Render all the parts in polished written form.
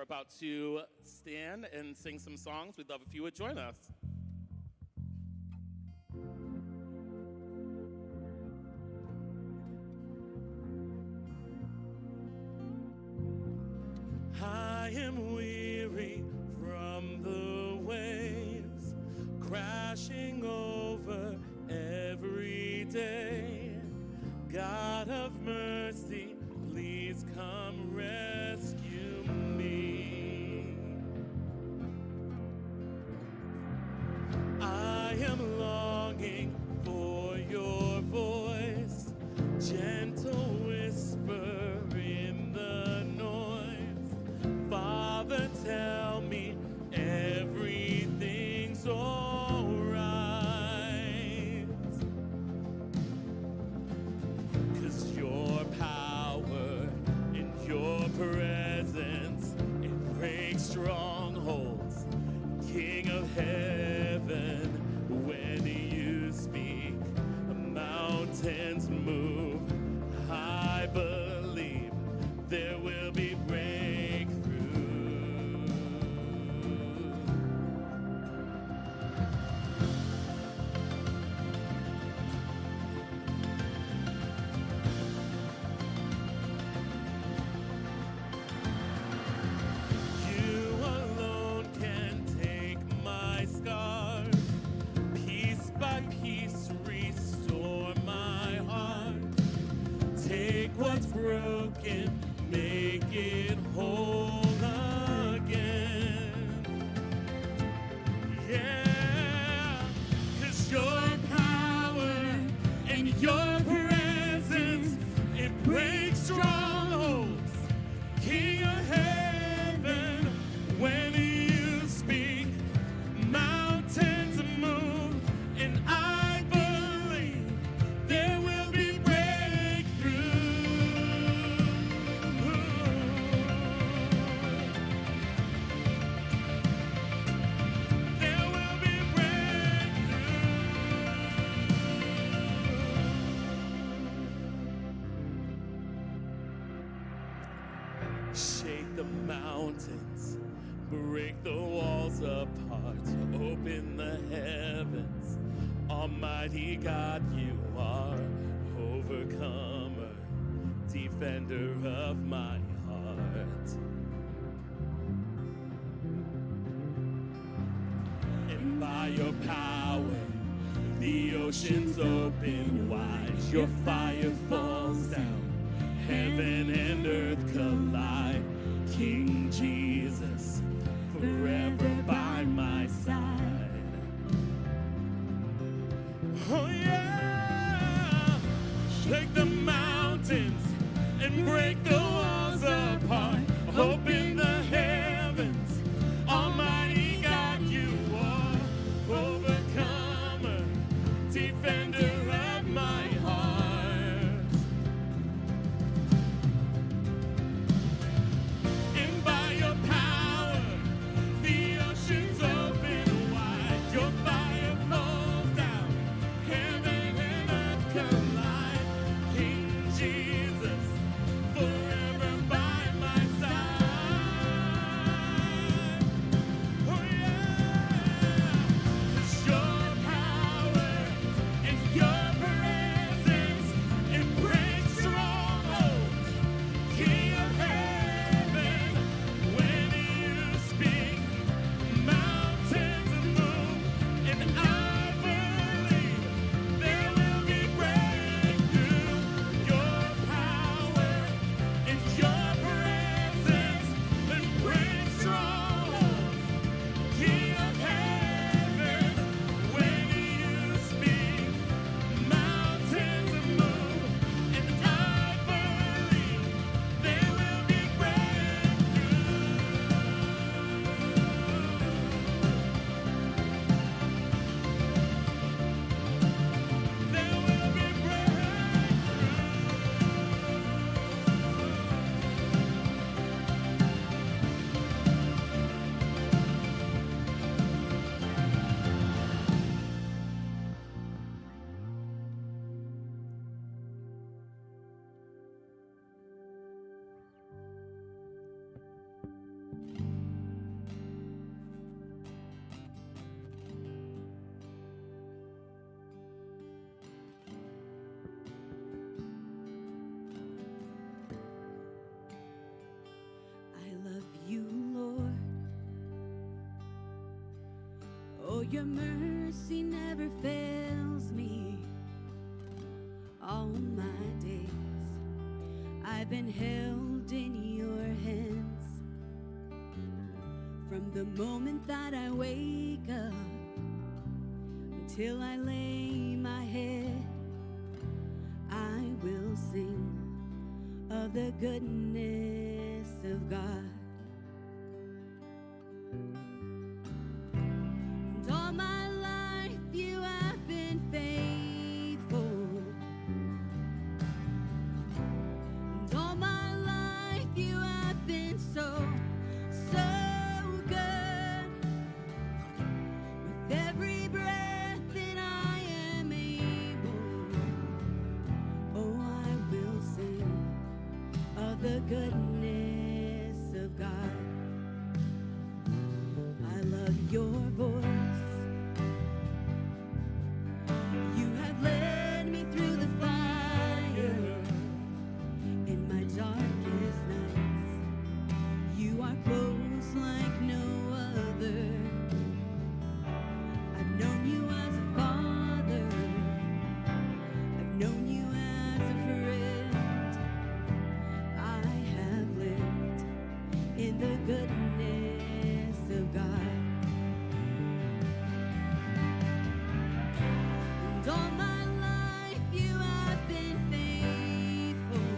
about to stand and sing some songs. We'd love if you would join us. I am weary from the waves crashing over every day. God of mercy, please come rescue me. I am longing for your voice, gentle whisper in the noise. Father, tell me everything's all right. 'Cause your power and your presence, it breaks strongholds. King of heaven, when you speak, mountains move. I believe there will be breakthrough. You alone can take my scars, piece by piece restore my heart. Take what's broken, make it whole again. Yeah, 'cause your power and your presence, it breaks strongholds. King of heaven, when you speak, mountains move, and I believe there will be breakthrough. There will be breakthrough. Shake the mountains, break the walls apart, open the heavens. Almighty God, you are overcomer, defender of my heart. And by your power, the oceans open wide, your fire falls down, heaven and earth collide. King Jesus, forever by my side. Oh yeah, shake the mountains and break the walls apart, open the heavens. Almighty God, you are overcomer, defender of my heart. And by your power, the oceans open wide, your fire falls down, heaven and earth collide. King Jesus, forever Your mercy never fails me. All my days I've been held in your hands. From the moment that I wake up until I lay my head, I will sing of the goodness of God. And all my life you have been faithful. And all my life you have been so, so good. With every breath that I am able, oh, I will sing of the goodness of God. I love your voice. You have led me through the fire in my darkest nights. You are close like no other. I've known you as a father. I've known you as a friend. I have lived in the goodness of God. And all my life you have been faithful.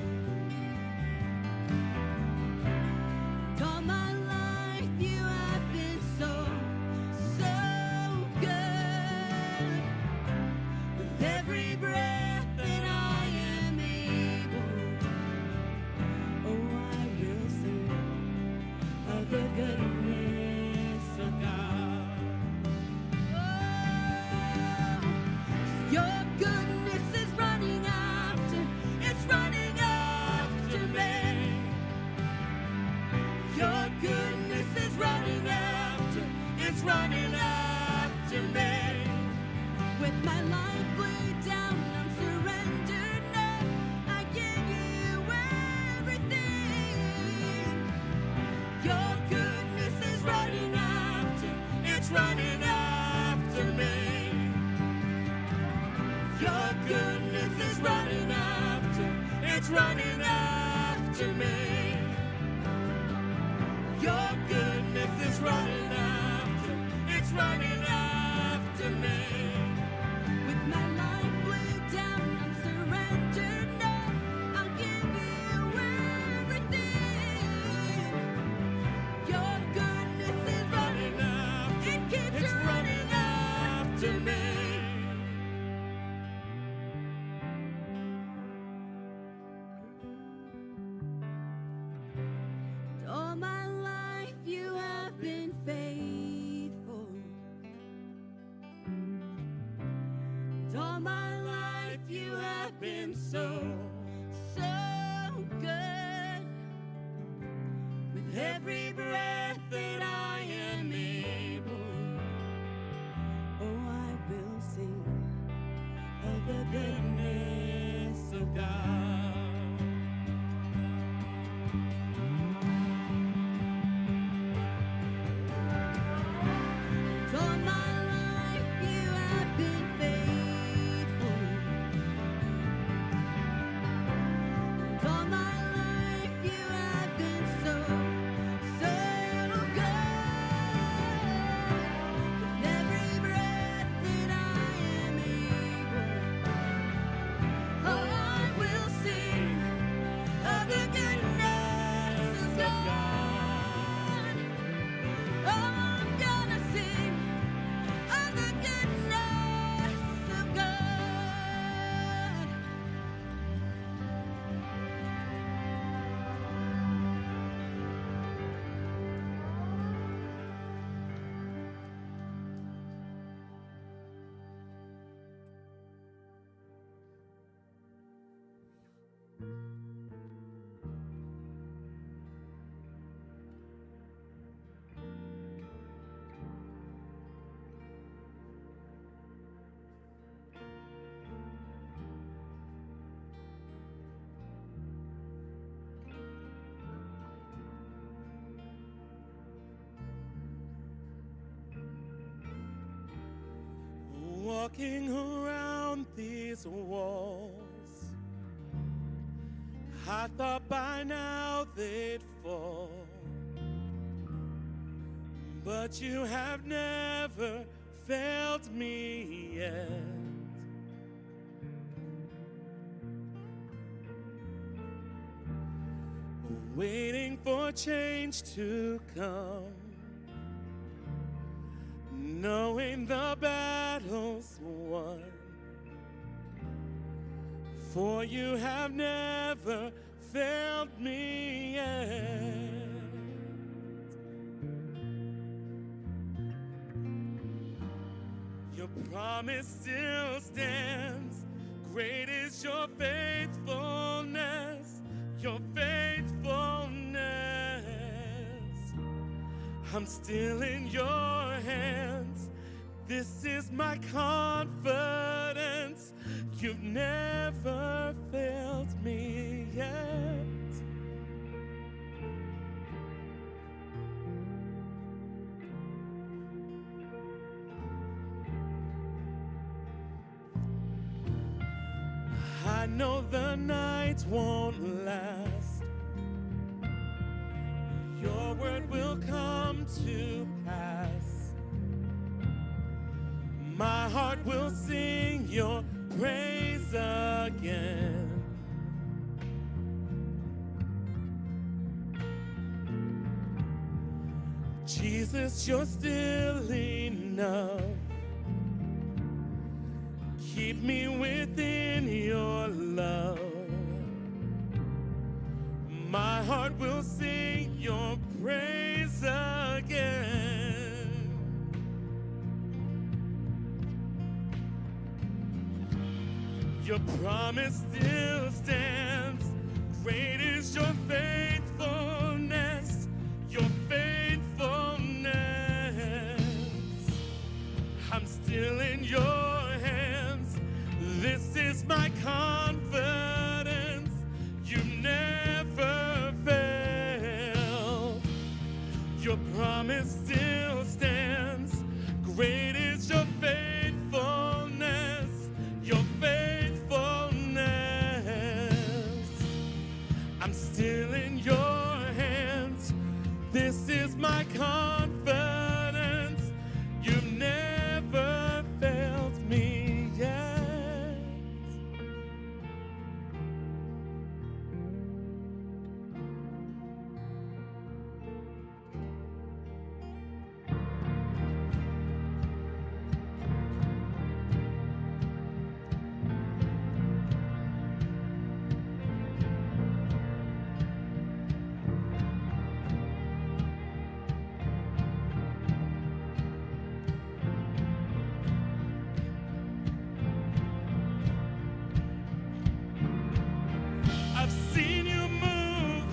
And all my life you have been so, so good. With every breath that I am able, oh, I will sing of the goodness of God. Oh, your goodness is running after, it's running after me. Your goodness is running after, it's running after me. With my life laid down, I'm surrendered now. I give you everything. Your goodness is running after, it's running after me. Your goodness is running after, it's running after me. Your goodness is running after, it's running after me. With my life laid down, I'm surrendered now. I'll give you everything. Your goodness is running after, it keeps running after me. And all my life you have been faithful. And all my life you have been so, so good. With every breath that I am able, oh, I will sing of the goodness of God. And all my life you have been faithful. walking around these walls. I thought by now they'd fall, but you have never failed me yet. Waiting for change to come, knowing the battle's won. For you have never failed me yet. Your promise still stands. Great is your faithfulness, your faithfulness. I'm still in your hands. This is my confidence. You've never failed me yet. I know the night won't last. Your word will come to pass. My heart will sing your praise again. Jesus, you're still enough. Keep me within your love. My heart will sing your praise again. Your promise still stands. Great is your faithfulness, your faithfulness. I'm still in your hands. This is my confidence. You never fail. Your promise still stands. Great is your faithfulness, your faithfulness. I'm still in your hands. This is my confidence. You've never failed me yet. I've seen you move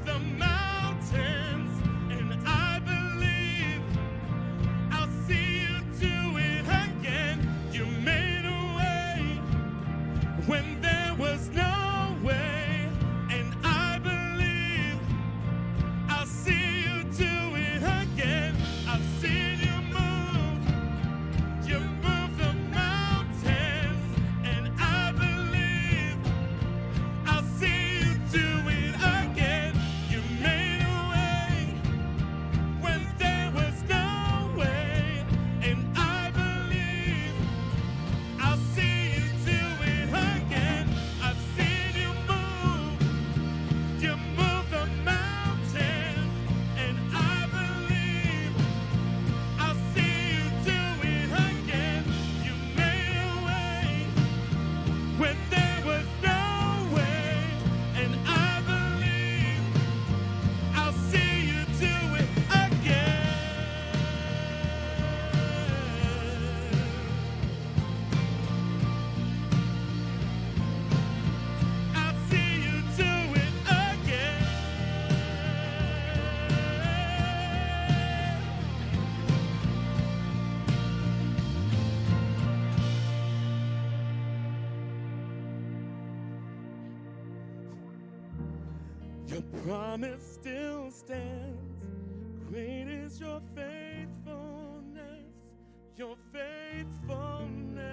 the mountains, and I believe I'll see you do it again. You made a way when there was no way, and I believe I'll see you do it again. I've seen you move the mountains, and I believe I'll see you do it again. You made a way when there was no way, and I believe I'll see you do it again. I've seen you move the mountains, and I believe I'll see you do it again. You made a way when there was no way, and I believe I'll see you do it again. I'll see you do it again. Your promise still stands. Great is your faithfulness, your faithfulness.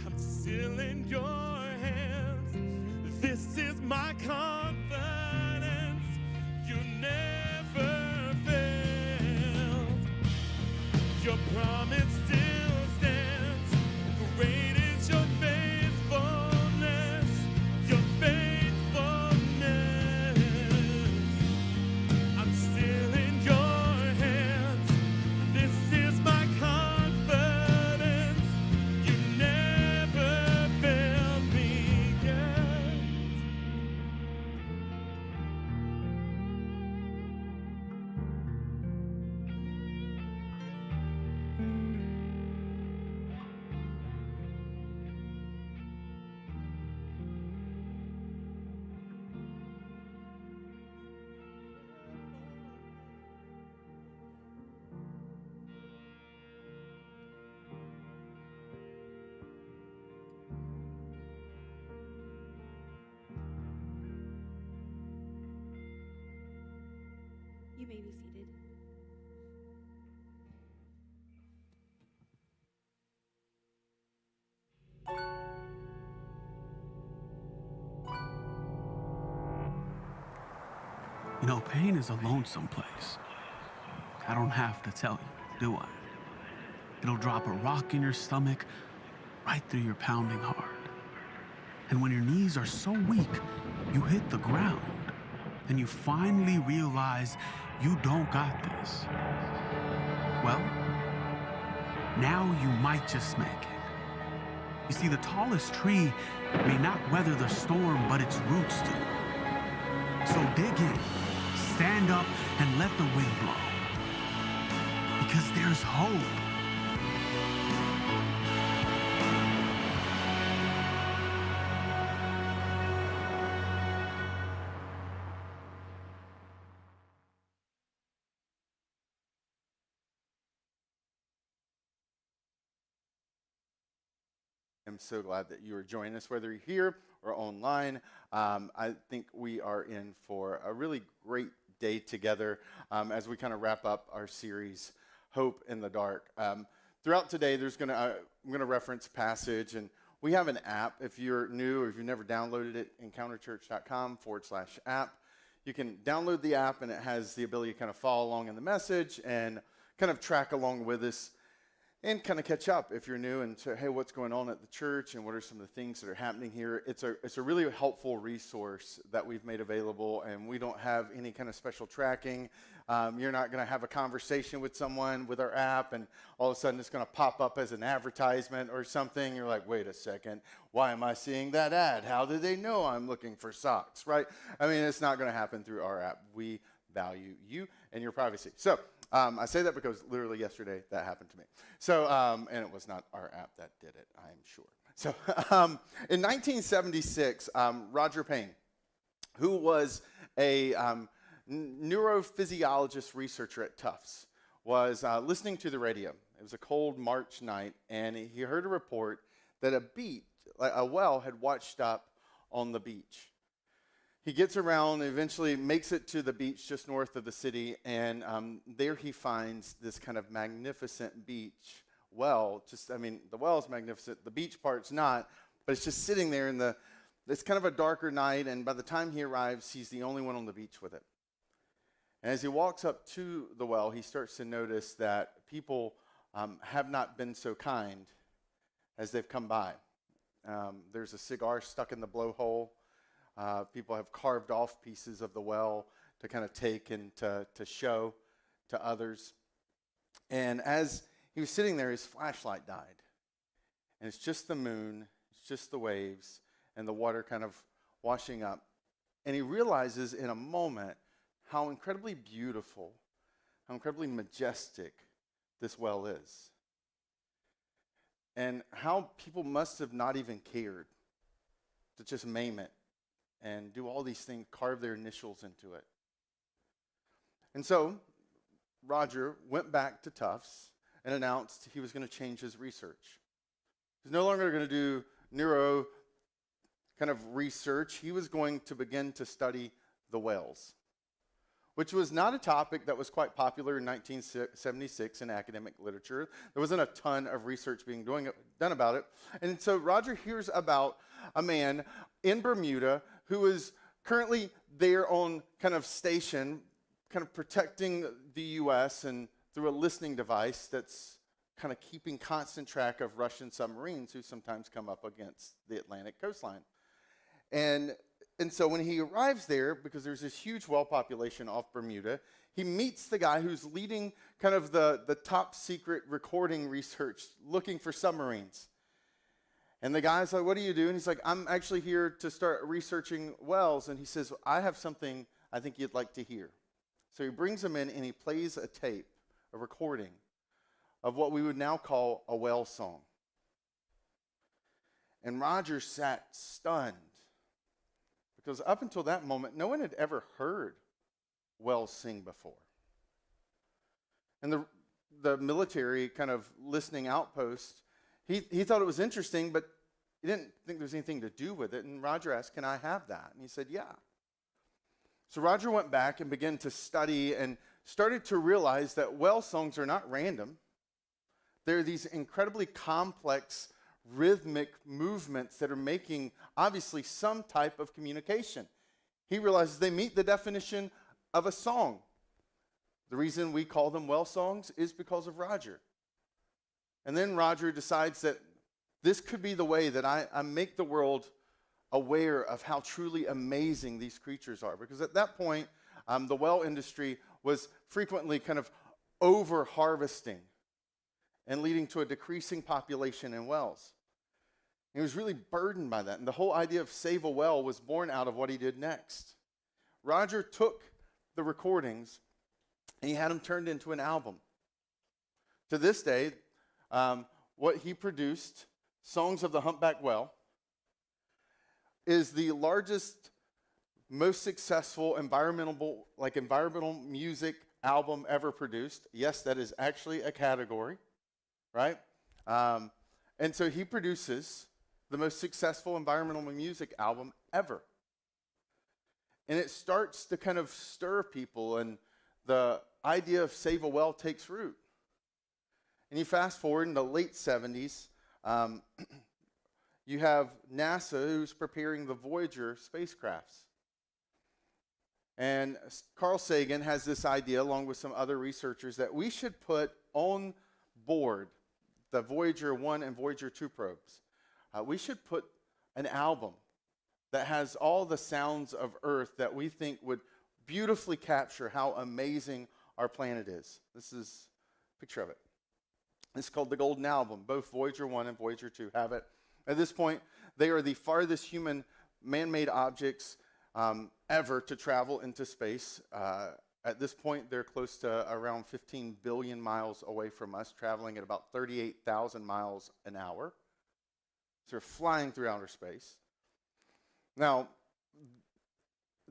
I'm still in your hands. This is my confidence. You never failed. Your promise still stands. Great is your faithfulness. Your faithfulness. I'm still in your hands. This is my confidence. You never failed me yet. You may be seated. You know, pain is a lonesome place. I don't have to tell you, do I? It'll drop a rock in your stomach right through your pounding heart. And when your knees are so weak, you hit the ground, and you finally realize you don't got this. Well, now you might just make it. You see, the tallest tree may not weather the storm, but its roots do. So dig in, stand up, and let the wind blow. Because there's hope. I'm so glad that you are joining us, whether you're here or online. I think we are in for a really great day together as we kind of wrap up our series, Hope in the Dark. Throughout today, I'm going to reference passage, and we have an app. If you're new or if you've never downloaded it, encounterchurch.com/app. You can download the app, and it has the ability to kind of follow along in the message and kind of track along with us and kind of catch up if you're new and say, hey, what's going on at the church and what are some of the things that are happening here? It's a really helpful resource that we've made available, and we don't have any kind of special tracking. You're not going to have a conversation with someone with our app, and all of a sudden it's going to pop up as an advertisement or something. You're like, wait a second, why am I seeing that ad? How do they know I'm looking for socks, right? I mean, it's not going to happen through our app. We value you and your privacy. So I say that because literally yesterday that happened to me. So, and it was not our app that did it, I am sure. So, in 1976, Roger Payne, who was a neurophysiologist researcher at Tufts, was listening to the radio. It was a cold March night, and he heard a report that a well had washed up on the beach. He gets around and eventually makes it to the beach just north of the city, and there he finds this kind of magnificent beach well. The well is magnificent, the beach part's not, but it's just sitting there it's kind of a darker night, and by the time he arrives, he's the only one on the beach with it. And as he walks up to the well, he starts to notice that people have not been so kind as they've come by. There's a cigar stuck in the blowhole. People have carved off pieces of the well to kind of take and to show to others. And as he was sitting there, his flashlight died. And it's just the moon, it's just the waves, and the water kind of washing up. And he realizes in a moment how incredibly beautiful, how incredibly majestic this well is. And how people must have not even cared to just maim it and do all these things, carve their initials into it. And so Roger went back to Tufts and announced he was going to change his research. He's no longer going to do neuro kind of research. He was going to begin to study the whales. which was not a topic that was quite popular in 1976 in academic literature. There wasn't a ton of research being done about it. And so Roger hears about a man in Bermuda who is currently there on kind of station, kind of protecting the U.S. and through a listening device that's kind of keeping constant track of Russian submarines who sometimes come up against the Atlantic coastline. And so when he arrives there, because there's this huge whale population off Bermuda, he meets the guy who's leading kind of the top secret recording research looking for submarines. And the guy's like, what do you do? And he's like, I'm actually here to start researching whales. And he says, I have something I think you'd like to hear. So he brings him in and he plays a tape, a recording of what we would now call a whale song. And Roger sat stunned, because up until that moment, no one had ever heard whales sing before. And the military kind of listening outpost, he thought it was interesting, but he didn't think there was anything to do with it. And Roger asked, can I have that? And he said, yeah. So Roger went back and began to study and started to realize that whale songs are not random. They're these incredibly complex rhythmic movements that are making, obviously, some type of communication. He realizes they meet the definition of a song. The reason we call them whale songs is because of Roger. And then Roger decides that this could be the way that I make the world aware of how truly amazing these creatures are. Because at that point, the whale industry was frequently kind of over-harvesting and leading to a decreasing population in whales. He was really burdened by that. And the whole idea of Save a Whale was born out of what he did next. Roger took the recordings and he had them turned into an album. To this day, what he produced, Songs of the Humpback Whale, is the largest, most successful environmental music album ever produced. Yes, that is actually a category, right? And so he produces the most successful environmental music album ever. And it starts to kind of stir people, and the idea of Save a Whale takes root. And you fast forward in the late 70s, you have NASA who's preparing the Voyager spacecrafts. And Carl Sagan has this idea, along with some other researchers, that we should put on board the Voyager 1 and Voyager 2 probes. We should put an album that has all the sounds of Earth that we think would beautifully capture how amazing our planet is. This is a picture of it. It's called the Golden Album. Both Voyager 1 and Voyager 2 have it. At this point, they are the farthest human man-made objects ever to travel into space. At this point, they're close to around 15 billion miles away from us, traveling at about 38,000 miles an hour. So they're flying through outer space. Now,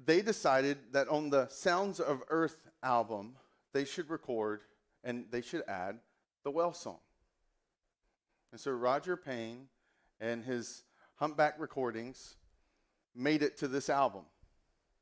they decided that on the Sounds of Earth album, they should record and they should add the whale song. And so Roger Payne and his Humpback recordings made it to this album.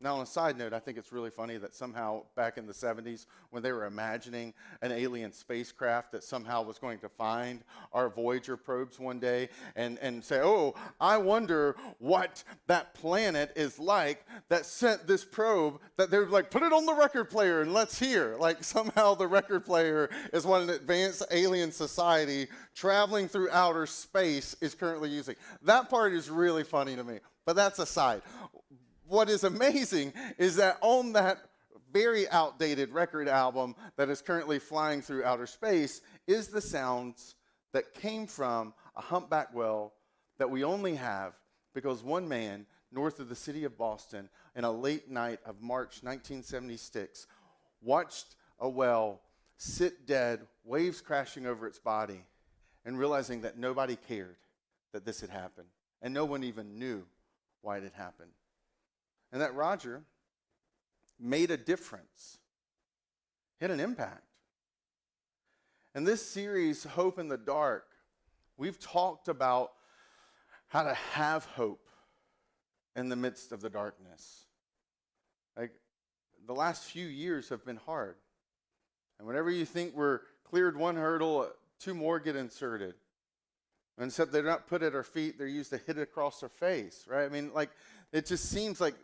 Now, on a side note, I think it's really funny that somehow back in the 70s, when they were imagining an alien spacecraft that somehow was going to find our Voyager probes one day and say, oh, I wonder what that planet is like that sent this probe, that they're like, put it on the record player and let's hear. Like somehow the record player is what an advanced alien society traveling through outer space is currently using. That part is really funny to me, but that's aside. What is amazing is that on that very outdated record album that is currently flying through outer space is the sounds that came from a humpback whale that we only have because one man north of the city of Boston in a late night of March 1976 watched a whale sit dead, waves crashing over its body, and realizing that nobody cared that this had happened, and no one even knew why it had happened. And that Roger made a difference. He had an impact. In this series, Hope in the Dark, we've talked about how to have hope in the midst of the darkness. Like, the last few years have been hard. And whenever you think we're cleared one hurdle, two more get inserted. And except they're not put at our feet, they're used to hit it across our face, right? I mean, like, it just seems like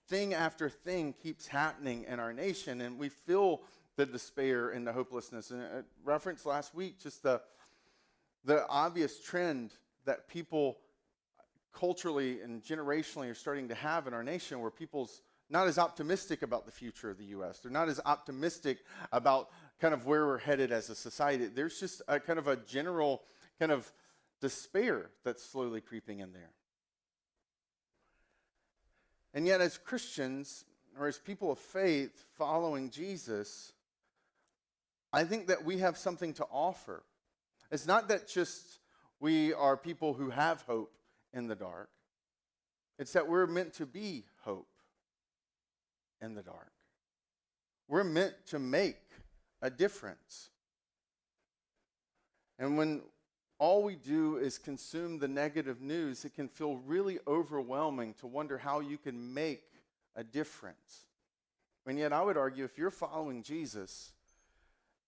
thing after thing keeps happening in our nation, and we feel the despair and the hopelessness. And I referenced last week just the obvious trend that people culturally and generationally are starting to have in our nation, where people's not as optimistic about the future of the U.S. They're not as optimistic about kind of where we're headed as a society. There's just a kind of a general kind of despair that's slowly creeping in there. And yet, as Christians, or as people of faith following Jesus, I think that we have something to offer. It's not that just we are people who have hope in the dark. It's that we're meant to be hope in the dark. We're meant to make a difference. And when all we do is consume the negative news, it can feel really overwhelming to wonder how you can make a difference. And yet I would argue, if you're following Jesus,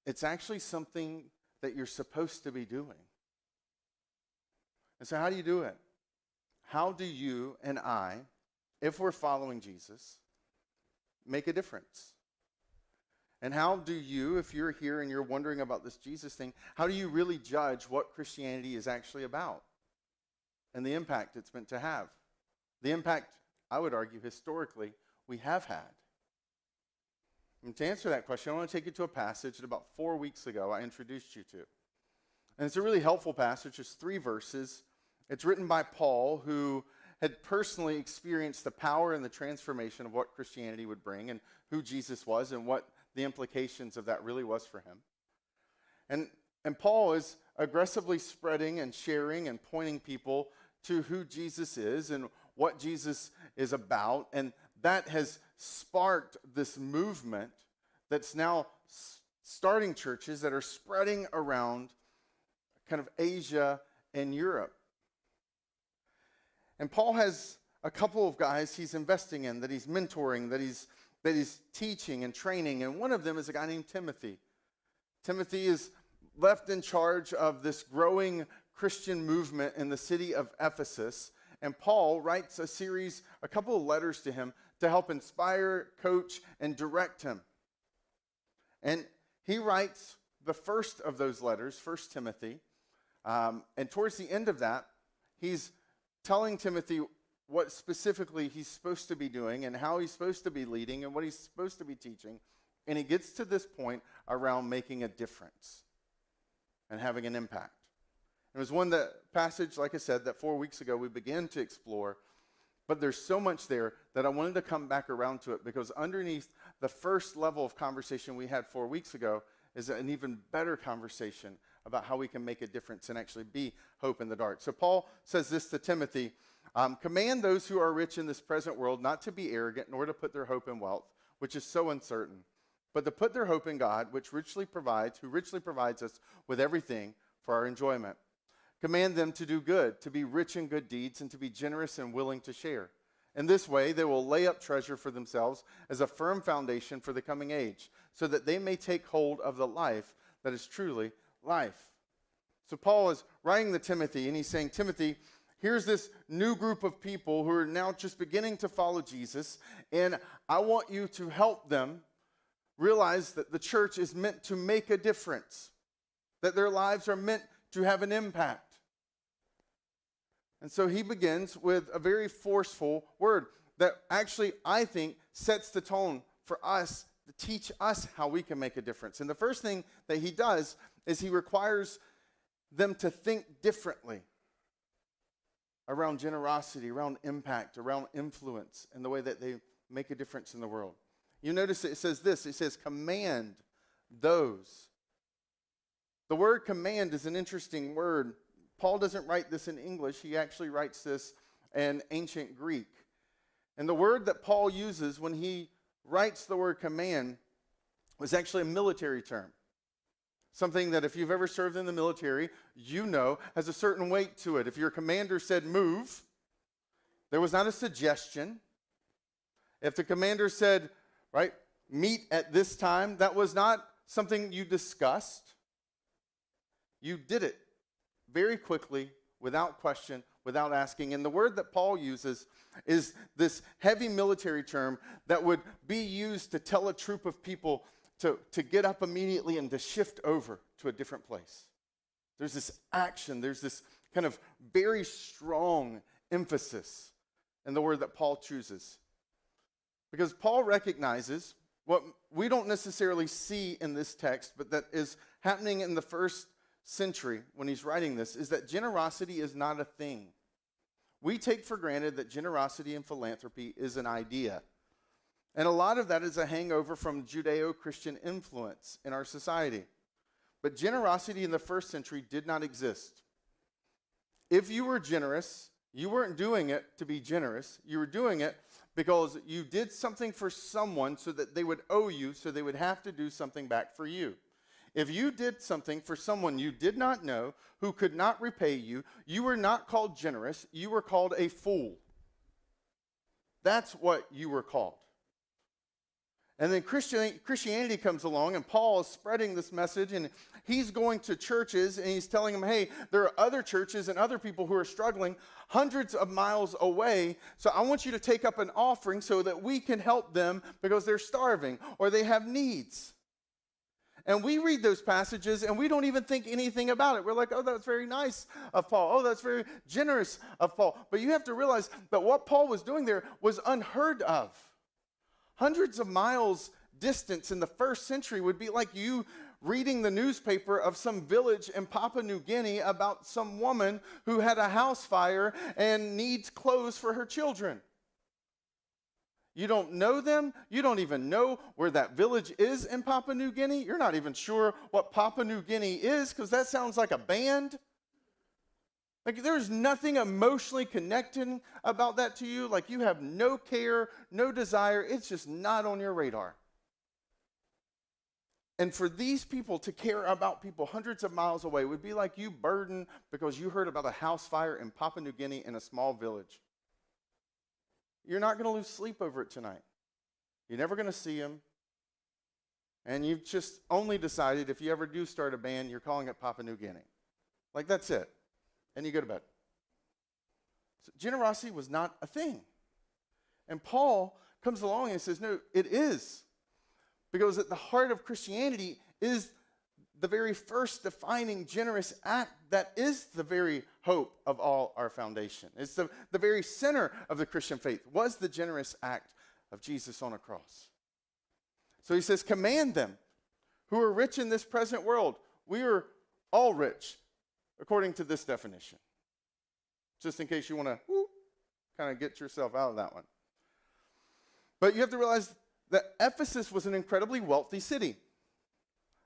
it's actually something that you're supposed to be doing. And so how do you do it? How do you and I, if we're following Jesus, make a difference? And how do you, if you're here and you're wondering about this Jesus thing, how do you really judge what Christianity is actually about and the impact it's meant to have? The impact, I would argue, historically, we have had. And to answer that question, I want to take you to a passage that about 4 weeks ago I introduced you to. And it's a really helpful passage. It's 3 verses. It's written by Paul, who had personally experienced the power and the transformation of what Christianity would bring and who Jesus was and what the implications of that really was for him. And Paul is aggressively spreading and sharing and pointing people to who Jesus is and what Jesus is about. And that has sparked this movement that's now starting churches that are spreading around kind of Asia and Europe. And Paul has a couple of guys he's investing in, that he's mentoring, that he's teaching and training, and one of them is a guy named Timothy. Timothy is left in charge of this growing Christian movement in the city of Ephesus, and Paul writes a couple of letters to him to help inspire, coach, and direct him. And he writes the first of those letters, 1 Timothy, and towards the end of that, he's telling Timothy what specifically he's supposed to be doing and how he's supposed to be leading and what he's supposed to be teaching. And he gets to this point around making a difference and having an impact. It was one passage, like I said, that 4 weeks ago we began to explore, but there's so much there that I wanted to come back around to it, because underneath the first level of conversation we had 4 weeks ago is an even better conversation about how we can make a difference and actually be hope in the dark. So Paul says this to Timothy: command those who are rich in this present world not to be arrogant, nor to put their hope in wealth, which is so uncertain, but to put their hope in God, who richly provides us with everything for our enjoyment. Command them to do good, to be rich in good deeds, and to be generous and willing to share. In this way, they will lay up treasure for themselves as a firm foundation for the coming age, so that they may take hold of the life that is truly life. So Paul is writing to Timothy, and he's saying, Timothy, here's this new group of people who are now just beginning to follow Jesus, and I want you to help them realize that the church is meant to make a difference, that their lives are meant to have an impact. And so he begins with a very forceful word that actually, I think, sets the tone for us to teach us how we can make a difference. And the first thing that he does is he requires them to think differently around generosity, around impact, around influence, and the way that they make a difference in the world. You notice it says this, it says command those. The word command is an interesting word. Paul doesn't write this in English. He actually writes this in ancient Greek. And the word that Paul uses when he writes the word command was actually a military term. Something that if you've ever served in the military, you know has a certain weight to it. If your commander said move, there was not a suggestion. If the commander said, right, meet at this time. That was not something you discussed. You did it very quickly, without question, without asking. And the word that Paul uses is this heavy military term that would be used to tell a troop of people to get up immediately and to shift over to a different place. There's this action, there's this kind of very strong emphasis in the word that Paul chooses. Because Paul recognizes what we don't necessarily see in this text, but that is happening in the first century when he's writing this, is that generosity is not a thing. We take for granted that generosity and philanthropy is an idea. And a lot of that is a hangover from Judeo-Christian influence in our society. But generosity in the first century did not exist. If you were generous, you weren't doing it to be generous. You were doing it because you did something for someone so that they would owe you, so they would have to do something back for you. If you did something for someone you did not know, who could not repay you, you were not called generous, you were called a fool. That's what you were called. And then Christianity comes along, and Paul is spreading this message, and he's going to churches, and he's telling them, hey, there are other churches and other people who are struggling hundreds of miles away, so I want you to take up an offering so that we can help them because they're starving or they have needs. And we read those passages, and we don't even think anything about it. We're like, oh, that's very nice of Paul. Oh, that's very generous of Paul. But you have to realize that what Paul was doing there was unheard of. Hundreds of miles distance in the first century would be like you reading the newspaper of some village in Papua New Guinea about some woman who had a house fire and needs clothes for her children. You don't know them. You don't even know where that village is in Papua New Guinea. You're not even sure what Papua New Guinea is because that sounds like a band. Like there's nothing emotionally connecting about that to you. Like you have no care, no desire. It's just not on your radar. And for these people to care about people hundreds of miles away would be like you burdened because you heard about a house fire in Papua New Guinea in a small village. You're not going to lose sleep over it tonight. You're never going to see him. And you've just only decided if you ever do start a band, you're calling it Papua New Guinea. Like that's it. And you go to bed. So generosity was not a thing. And Paul comes along and says, no, it is. Because at the heart of Christianity is the very first defining generous act that is the very hope of all our foundation. It's the very center of the Christian faith was the generous act of Jesus on a cross. So he says, command them who are rich in this present world. We are all rich, according to this definition. Just in case you want to kind of get yourself out of that one. But you have to realize that Ephesus was an incredibly wealthy city.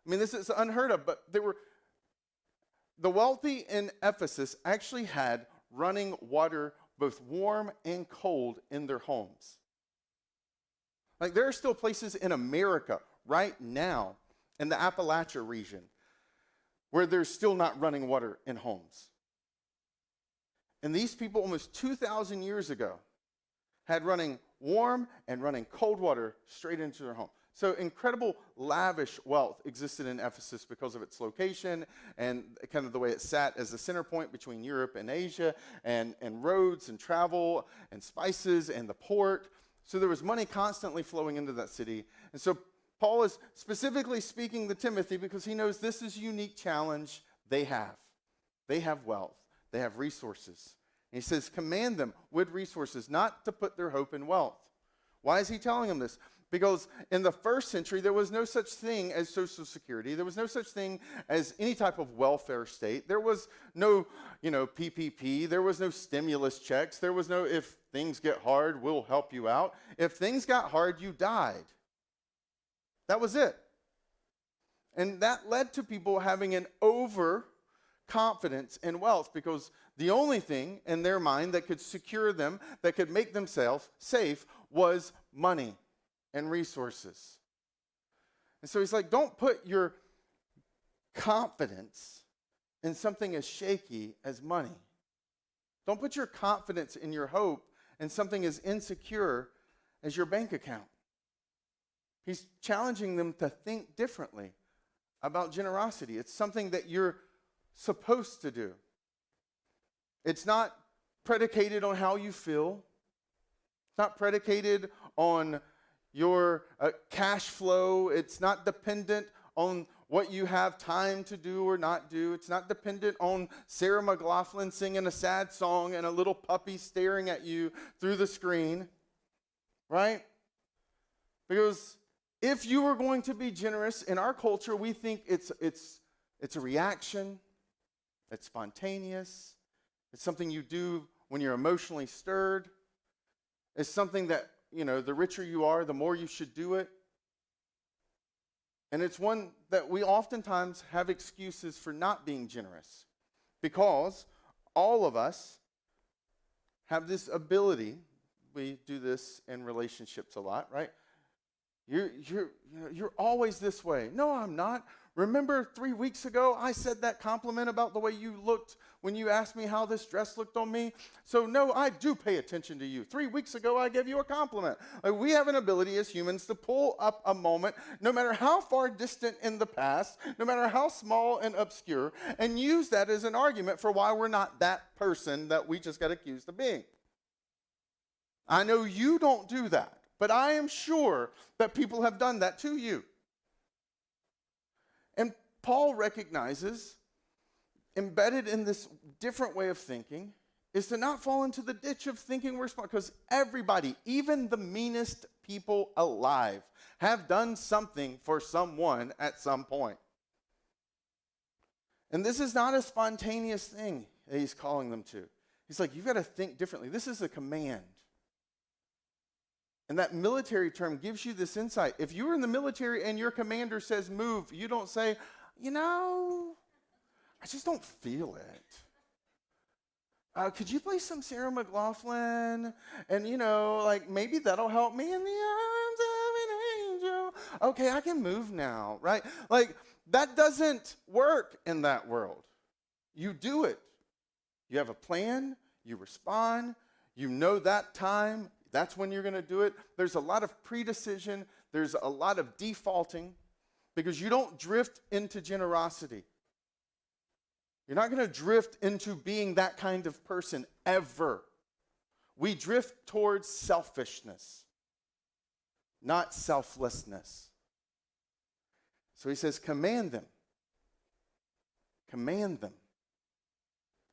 I mean, this is unheard of, but the wealthy in Ephesus actually had running water, both warm and cold, in their homes. Like there are still places in America right now in the Appalachia region where there's still not running water in homes. And these people almost 2,000 years ago had running warm and running cold water straight into their home. So incredible lavish wealth existed in Ephesus because of its location and kind of the way it sat as the center point between Europe and Asia and roads and travel and spices and the port. So there was money constantly flowing into that city. And so Paul is specifically speaking to Timothy because he knows this is a unique challenge they have. They have wealth. They have resources. And he says, command them with resources, not to put their hope in wealth. Why is he telling them this? Because in the first century, there was no such thing as Social Security. There was no such thing as any type of welfare state. There was no, PPP. There was no stimulus checks. There was no, if things get hard, we'll help you out. If things got hard, you died. That was it. And that led to people having an overconfidence in wealth because the only thing in their mind that could secure them, that could make themselves safe, was money and resources. And so he's like, don't put your confidence in something as shaky as money. Don't put your confidence in your hope in something as insecure as your bank account. He's challenging them to think differently about generosity. It's something that you're supposed to do. It's not predicated on how you feel. It's not predicated on your cash flow. It's not dependent on what you have time to do or not do. It's not dependent on Sarah McLachlan singing a sad song and a little puppy staring at you through the screen, right? Because if you are going to be generous, in our culture, we think it's a reaction, it's spontaneous, it's something you do when you're emotionally stirred. It's something that, the richer you are, the more you should do it. And it's one that we oftentimes have excuses for not being generous, because all of us have this ability. We do this in relationships a lot, right? You're always this way. No, I'm not. Remember 3 weeks ago I said that compliment about the way you looked when you asked me how this dress looked on me? So no, I do pay attention to you. 3 weeks ago I gave you a compliment. We have an ability as humans to pull up a moment, no matter how far distant in the past, no matter how small and obscure, and use that as an argument for why we're not that person that we just got accused of being. I know you don't do that, but I am sure that people have done that to you. And Paul recognizes, embedded in this different way of thinking, is to not fall into the ditch of thinking we're smart. Because everybody, even the meanest people alive, have done something for someone at some point. And this is not a spontaneous thing that he's calling them to. He's like, you've got to think differently. This is a command. And that military term gives you this insight. If you're in the military and your commander says move, you don't say, I just don't feel it. Could you play some Sarah McLachlan? And, maybe that'll help me in the arms of an angel. Okay, I can move now, right? That doesn't work in that world. You do it. You have a plan. You respond. You know that time. That's when you're going to do it. There's a lot of predecision. There's a lot of defaulting, because you don't drift into generosity. You're not going to drift into being that kind of person ever. We drift towards selfishness, not selflessness. So he says, command them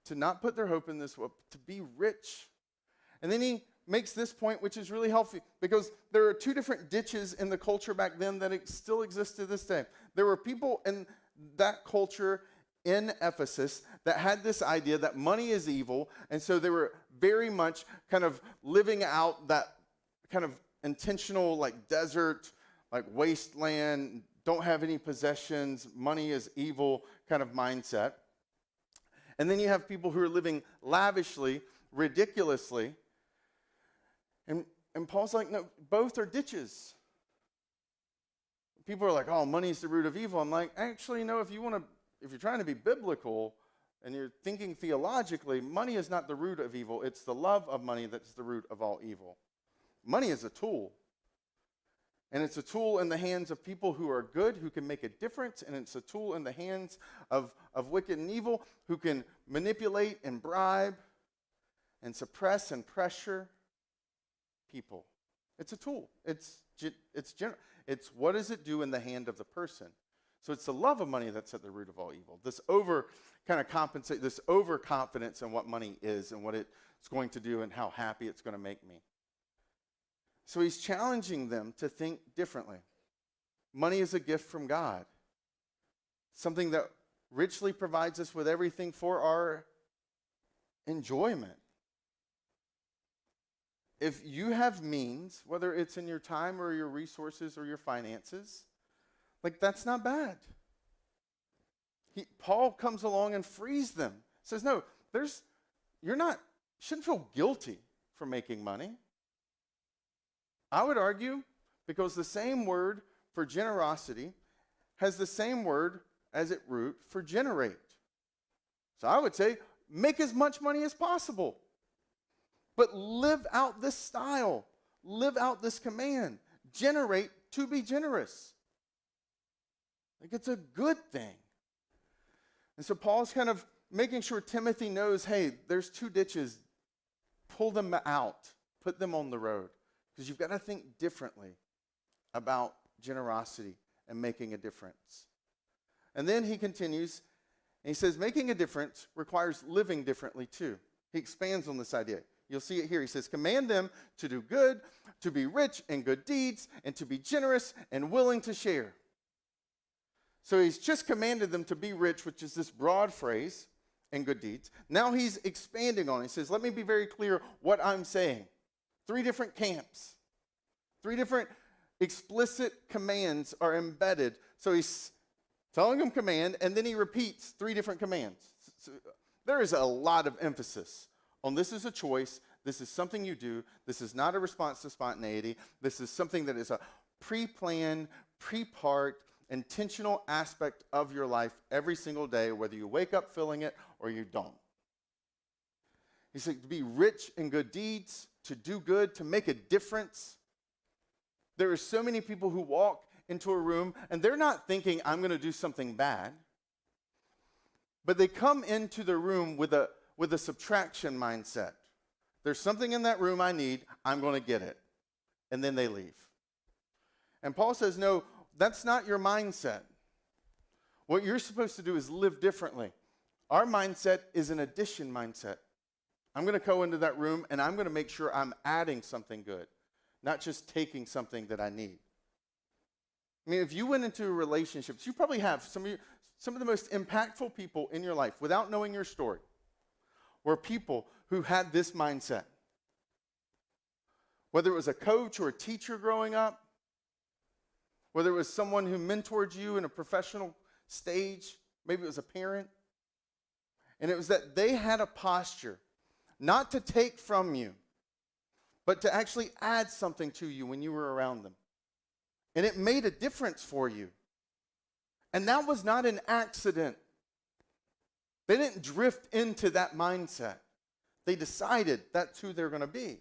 to not put their hope in this world, to be rich. And then he makes this point, which is really helpful, because there are two different ditches in the culture back then that still exist to this day. There were people in that culture in Ephesus that had this idea that money is evil, and so they were very much kind of living out that kind of intentional, desert, wasteland, don't have any possessions, money is evil kind of mindset. And then you have people who are living lavishly, ridiculously. And Paul's like, no, both are ditches. People are like, oh, money's the root of evil. I'm like, actually, no, if you're trying to be biblical and you're thinking theologically, money is not the root of evil. It's the love of money that's the root of all evil. Money is a tool. And it's a tool in the hands of people who are good, who can make a difference. And it's a tool in the hands of wicked and evil, who can manipulate and bribe and suppress and pressure people. It's a tool. It's what does it do in the hand of the person? So it's the love of money that's at the root of all evil. This this overconfidence in what money is and what it's going to do and how happy it's going to make me. So he's challenging them to think differently. Money is a gift from God. Something that richly provides us with everything for our enjoyment. If you have means, whether it's in your time or your resources or your finances, that's not bad. Paul comes along and frees them. Says, no, shouldn't feel guilty for making money. I would argue, because the same word for generosity has the same word as its root for generate. So I would say, make as much money as possible. But live out this style. Live out this command. Generate to be generous. Like it's a good thing. And so Paul's kind of making sure Timothy knows, hey, there's two ditches. Pull them out. Put them on the road. Because you've got to think differently about generosity and making a difference. And then he continues, and he says, making a difference requires living differently too. He expands on this idea. You'll see it here. He says, command them to do good, to be rich in good deeds, and to be generous and willing to share. So he's just commanded them to be rich, which is this broad phrase, and good deeds. Now he's expanding on it. He says, let me be very clear what I'm saying. 3 different camps. 3 different explicit commands are embedded. So he's telling them command, and then he repeats 3 different commands. So there is a lot of emphasis on this is a choice, this is something you do, this is not a response to spontaneity, this is something that is a pre-planned, pre-part, intentional aspect of your life every single day, whether you wake up feeling it or you don't. He said to be rich in good deeds, to do good, to make a difference. There are so many people who walk into a room and they're not thinking, I'm going to do something bad. But they come into the room with a subtraction mindset. There's something in that room I need, I'm going to get it. And then they leave. And Paul says, no, that's not your mindset. What you're supposed to do is live differently. Our mindset is an addition mindset. I'm going to go into that room and I'm going to make sure I'm adding something good, not just taking something that I need. I mean, if you went into relationships, you probably have some of the most impactful people in your life, without knowing your story, were people who had this mindset. Whether it was a coach or a teacher growing up, whether it was someone who mentored you in a professional stage, maybe it was a parent, and it was that they had a posture not to take from you, but to actually add something to you when you were around them. And it made a difference for you. And that was not an accident. They didn't drift into that mindset. They decided that's who they're going to be.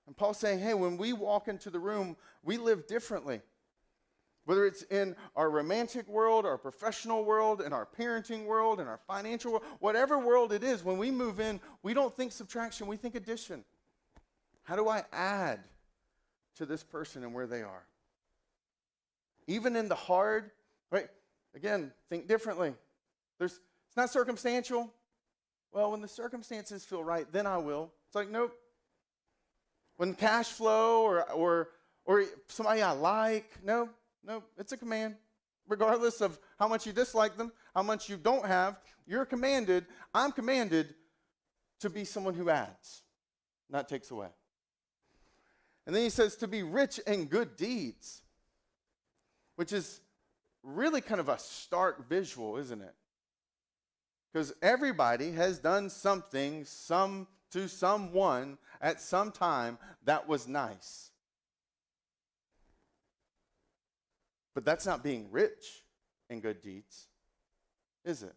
And Paul's saying, hey, when we walk into the room, we live differently. Whether it's in our romantic world, our professional world, in our parenting world, in our financial world, whatever world it is, when we move in, we don't think subtraction, we think addition. How do I add to this person and where they are? Even in the hard, right? Again, think differently. It's not circumstantial. Well, when the circumstances feel right, then I will. It's like, nope. When cash flow or somebody I like, no, it's a command. Regardless of how much you dislike them, how much you don't have, I'm commanded to be someone who adds, not takes away. And then he says to be rich in good deeds, which is really kind of a stark visual, isn't it? Because everybody has done something to someone at some time that was nice. But that's not being rich in good deeds, is it?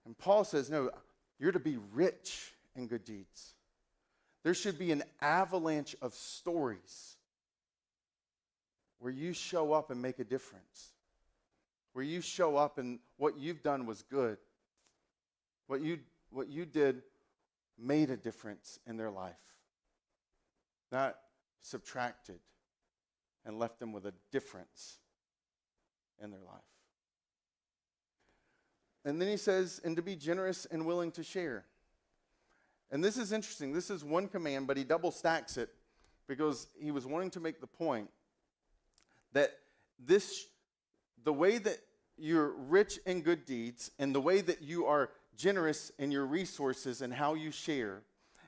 And Paul says, no, you're to be rich in good deeds. There should be an avalanche of stories where you show up and make a difference, where you show up and what you've done was good. What you did made a difference in their life, not subtracted and left them with a difference in their life. And then he says, and to be generous and willing to share. And this is interesting. This is one command, but he double stacks it because he was wanting to make the point that the way that you're rich in good deeds and the way that you are generous in your resources and how you share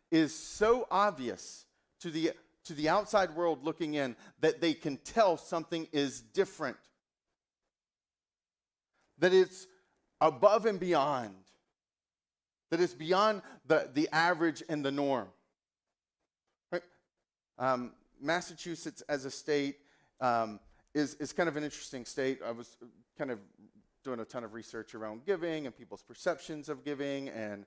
is so obvious to the outside world looking in that they can tell something is different. That it's above and beyond. That it's beyond the average and the norm. Right? Massachusetts as a state is kind of an interesting state. I was kind of doing a ton of research around giving and people's perceptions of giving and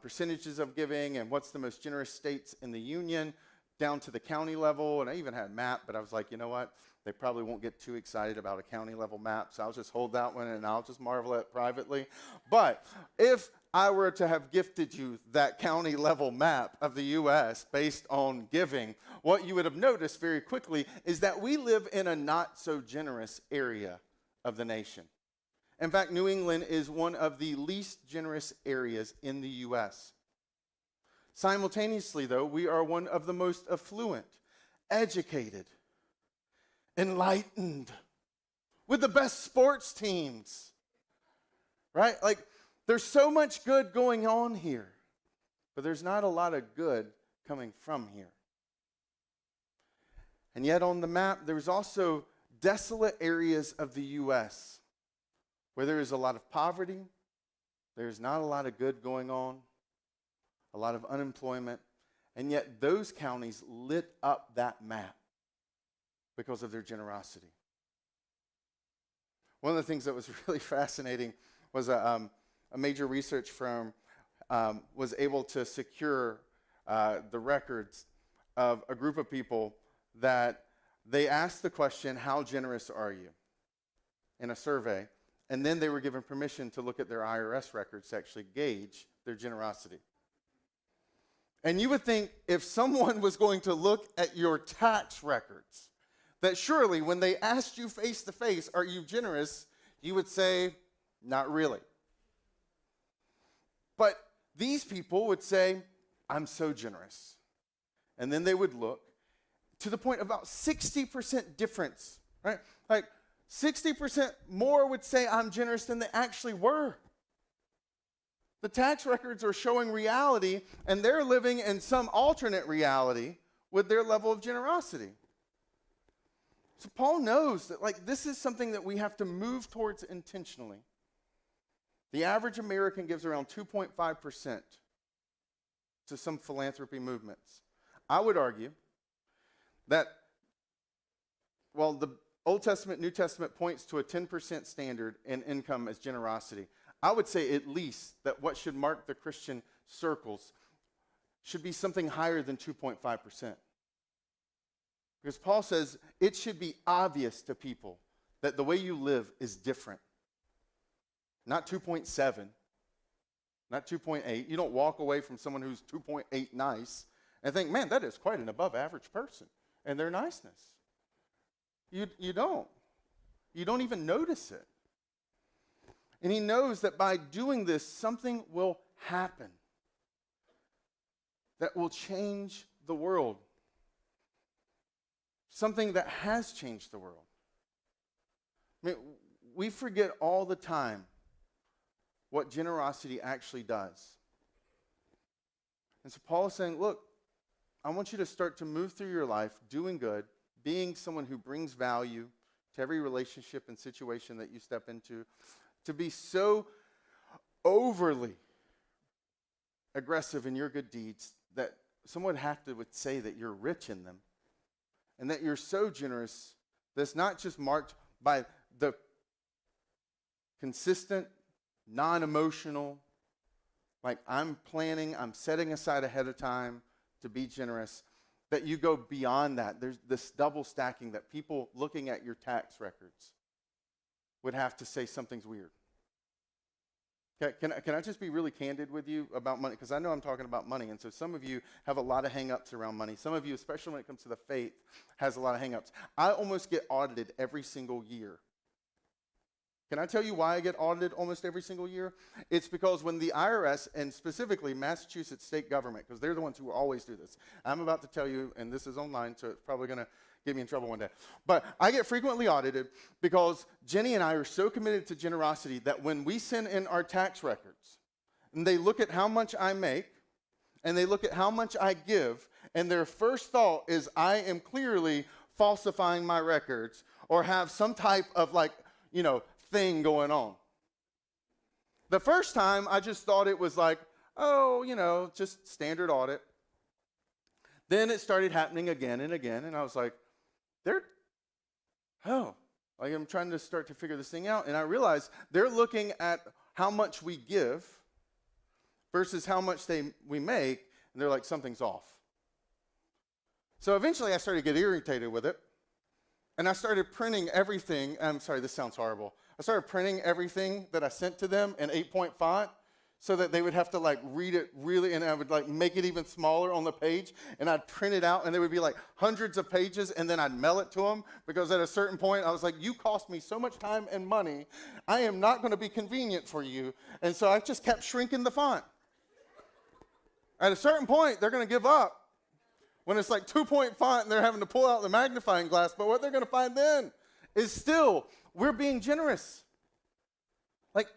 percentages of giving and what's the most generous states in the union. down to the county level, and I even had a map, but I was like, you know what? They probably won't get too excited about a county level map, so I'll just hold that one and I'll just marvel at it privately. But if I were to have gifted you that county level map of the U.S. based on giving, what you would have noticed very quickly is that we live in a not so generous area of the nation. In fact, New England is one of the least generous areas in the U.S. Simultaneously, though, we are one of the most affluent, educated, enlightened, with the best sports teams, right? Like, there's so much good going on here, but there's not a lot of good coming from here. And yet on the map, there's also desolate areas of the U.S. where there is a lot of poverty, there's not a lot of good going on, a lot of unemployment, and yet those counties lit up that map because of their generosity. One of the things that was really fascinating was a major research firm was able to secure the records of a group of people that they asked the question, how generous are you, in a survey, and then they were given permission to look at their IRS records to actually gauge their generosity. And you would think if someone was going to look at your tax records, that surely when they asked you face to face, are you generous, you would say, not really. But these people would say, I'm so generous. And then they would look to the point of about 60% difference, right? Like 60% more would say I'm generous than they actually were. The tax records are showing reality, and they're living in some alternate reality with their level of generosity. So Paul knows that this is something that we have to move towards intentionally. The average American gives around 2.5% to some philanthropy movements. I would argue that, well, the Old Testament, New Testament points to a 10% standard in income as generosity. I would say at least that what should mark the Christian circles should be something higher than 2.5%. Because Paul says it should be obvious to people that the way you live is different. Not 2.7, not 2.8. You don't walk away from someone who's 2.8 nice and think, man, that is quite an above average person and their niceness. You don't. You don't even notice it. And he knows that by doing this, something will happen that will change the world. Something that has changed the world. I mean, we forget all the time what generosity actually does. And so Paul is saying, look, I want you to start to move through your life doing good, being someone who brings value to every relationship and situation that you step into, to be so overly aggressive in your good deeds that someone would say that you're rich in them, and that you're so generous that it's not just marked by the consistent, non-emotional, like I'm setting aside ahead of time to be generous, that you go beyond that. There's this double stacking that people looking at your tax records would have to say something's weird. Can I just be really candid with you about money? Because I know I'm talking about money, and so some of you have a lot of hang-ups around money. Some of you, especially when it comes to the faith, has a lot of hang-ups. I almost get audited every single year. Can I tell you why I get audited almost every single year? It's because when the IRS, and specifically Massachusetts state government, because they're the ones who always do this. I'm about to tell you, and this is online, so it's probably going to get me in trouble one day. But I get frequently audited because Jenny and I are so committed to generosity that when we send in our tax records, and they look at how much I make, and they look at how much I give, and their first thought is I am clearly falsifying my records or have some type of thing going on. The first time, I just thought it was just standard audit. Then it started happening again and again, and I was like, I'm trying to start to figure this thing out, and I realized they're looking at how much we give versus how much we make, and they're like, something's off. So eventually I started to get irritated with it. And I started printing everything. I'm sorry, this sounds horrible. I started printing everything that I sent to them in 8-point font so that they would have to like read it really, and I would like make it even smaller on the page, and I'd print it out, and there would be like hundreds of pages, and then I'd mail it to them, because at a certain point I was like, you cost me so much time and money, I am not going to be convenient for you. And so I just kept shrinking the font. At a certain point, they're going to give up when it's like 2-point font and they're having to pull out the magnifying glass. But what they're going to find then is still, we're being generous. Like,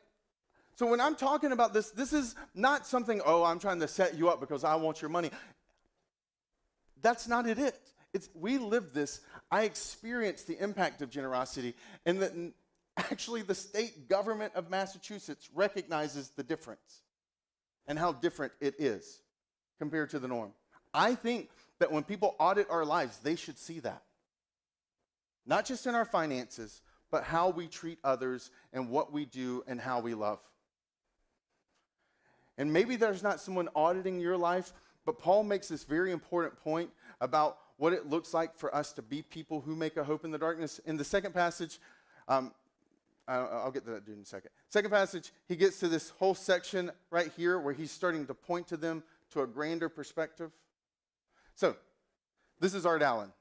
so when I'm talking about this, this is not something, oh, I'm trying to set you up because I want your money. That's not it. It's, we live this. I experienced the impact of generosity, and that actually the state government of Massachusetts recognizes the difference and how different it is compared to the norm. I think that when people audit our lives, they should see that. Not just in our finances, but how we treat others and what we do and how we love. And maybe there's not someone auditing your life, but Paul makes this very important point about what it looks like for us to be people who make a hope in the darkness. In the second passage, I'll get to that dude in a second. Second passage, he gets to this whole section right here where he's starting to point to them to a grander perspective. So, this is Art Allen.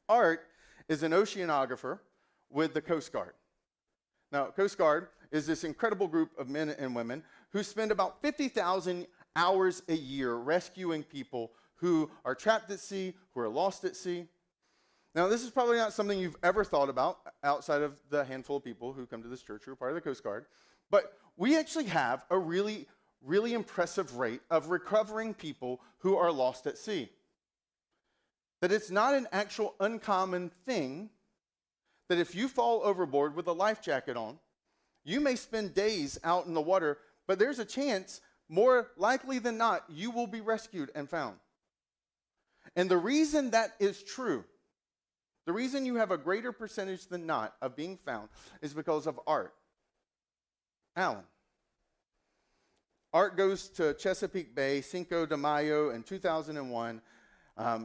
Art is an oceanographer with the Coast Guard. Now, Coast Guard is this incredible group of men and women who spend about 50,000 hours a year rescuing people who are trapped at sea, who are lost at sea. Now, this is probably not something you've ever thought about outside of the handful of people who come to this church who are part of the Coast Guard, but we actually have a really impressive rate of recovering people who are lost at sea. That it's not an actual uncommon thing that if you fall overboard with a life jacket on, you may spend days out in the water, but there's a chance, more likely than not, you will be rescued and found. And the reason that is true, the reason you have a greater percentage than not of being found, is because of Art Allen. Art goes to Chesapeake Bay, Cinco de Mayo in 2001.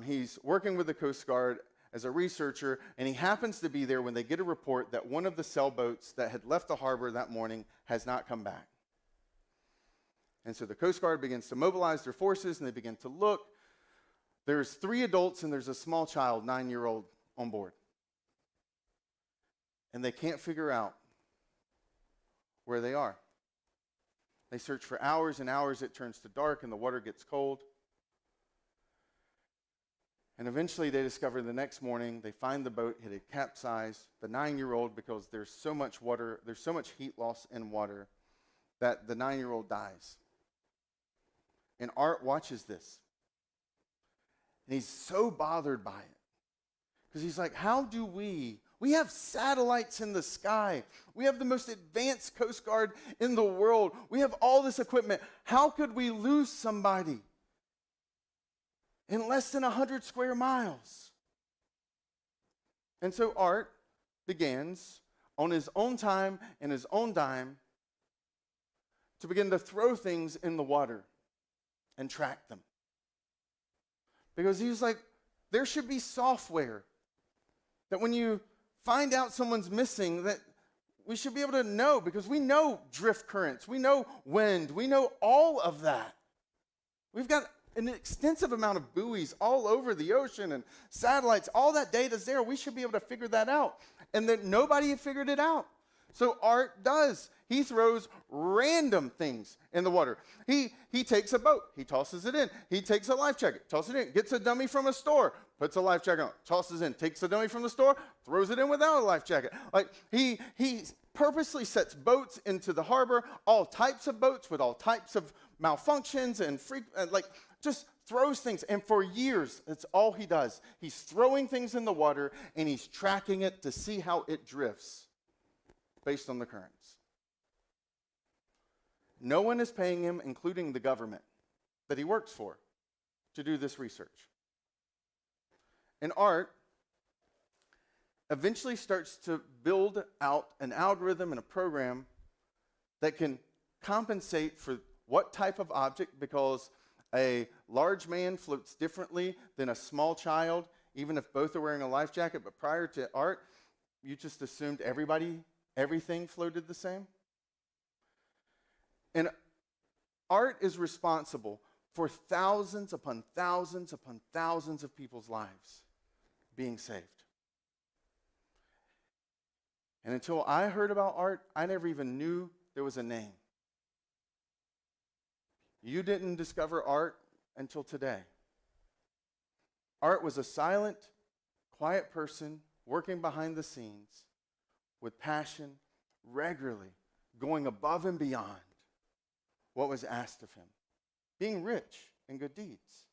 He's working with the Coast Guard as a researcher, and he happens to be there when they get a report that one of the sailboats that had left the harbor that morning has not come back. And so the Coast Guard begins to mobilize their forces, and they begin to look. There's 3 adults, and there's a small child, 9-year-old, on board. And they can't figure out where they are. They search for hours and hours. It turns to dark, and the water gets cold. And eventually they discover the next morning, they find the boat, it had capsized. The 9-year-old, because there's so much water, there's so much heat loss in water, that the 9-year-old dies. And Art watches this. And he's so bothered by it. Because he's like, how do we have satellites in the sky. We have the most advanced Coast Guard in the world. We have all this equipment. How could we lose somebody in less than 100 square miles? And so Art begins on his own time and his own dime to begin to throw things in the water and track them. Because he was like, there should be software that when you find out someone's missing, that we should be able to know, because we know drift currents, we know wind, we know all of that. We've got an extensive amount of buoys all over the ocean and satellites. All that data's there. We should be able to figure that out. And that nobody had figured it out. So Art does. He throws random things in the water. He takes a boat. He tosses it in. He takes a life jacket, tosses it in, gets a dummy from a store, puts a life jacket on, tosses in, takes a dummy from the store, throws it in without a life jacket. Like he purposely sets boats into the harbor, all types of boats with all types of malfunctions and just throws things. And for years, that's all he does. He's throwing things in the water and he's tracking it to see how it drifts based on the currents. No one is paying him, including the government that he works for, to do this research. And Art eventually starts to build out an algorithm and a program that can compensate for what type of object, because A large man floats differently than a small child, even if both are wearing a life jacket. But prior to art, you just assumed everything floated the same. And art is responsible for thousands upon thousands upon thousands of people's lives being saved. And until I heard about art, I never even knew there was a name. You didn't discover art until today. Art was a silent, quiet person working behind the scenes with passion, regularly going above and beyond what was asked of him, being rich in good deeds.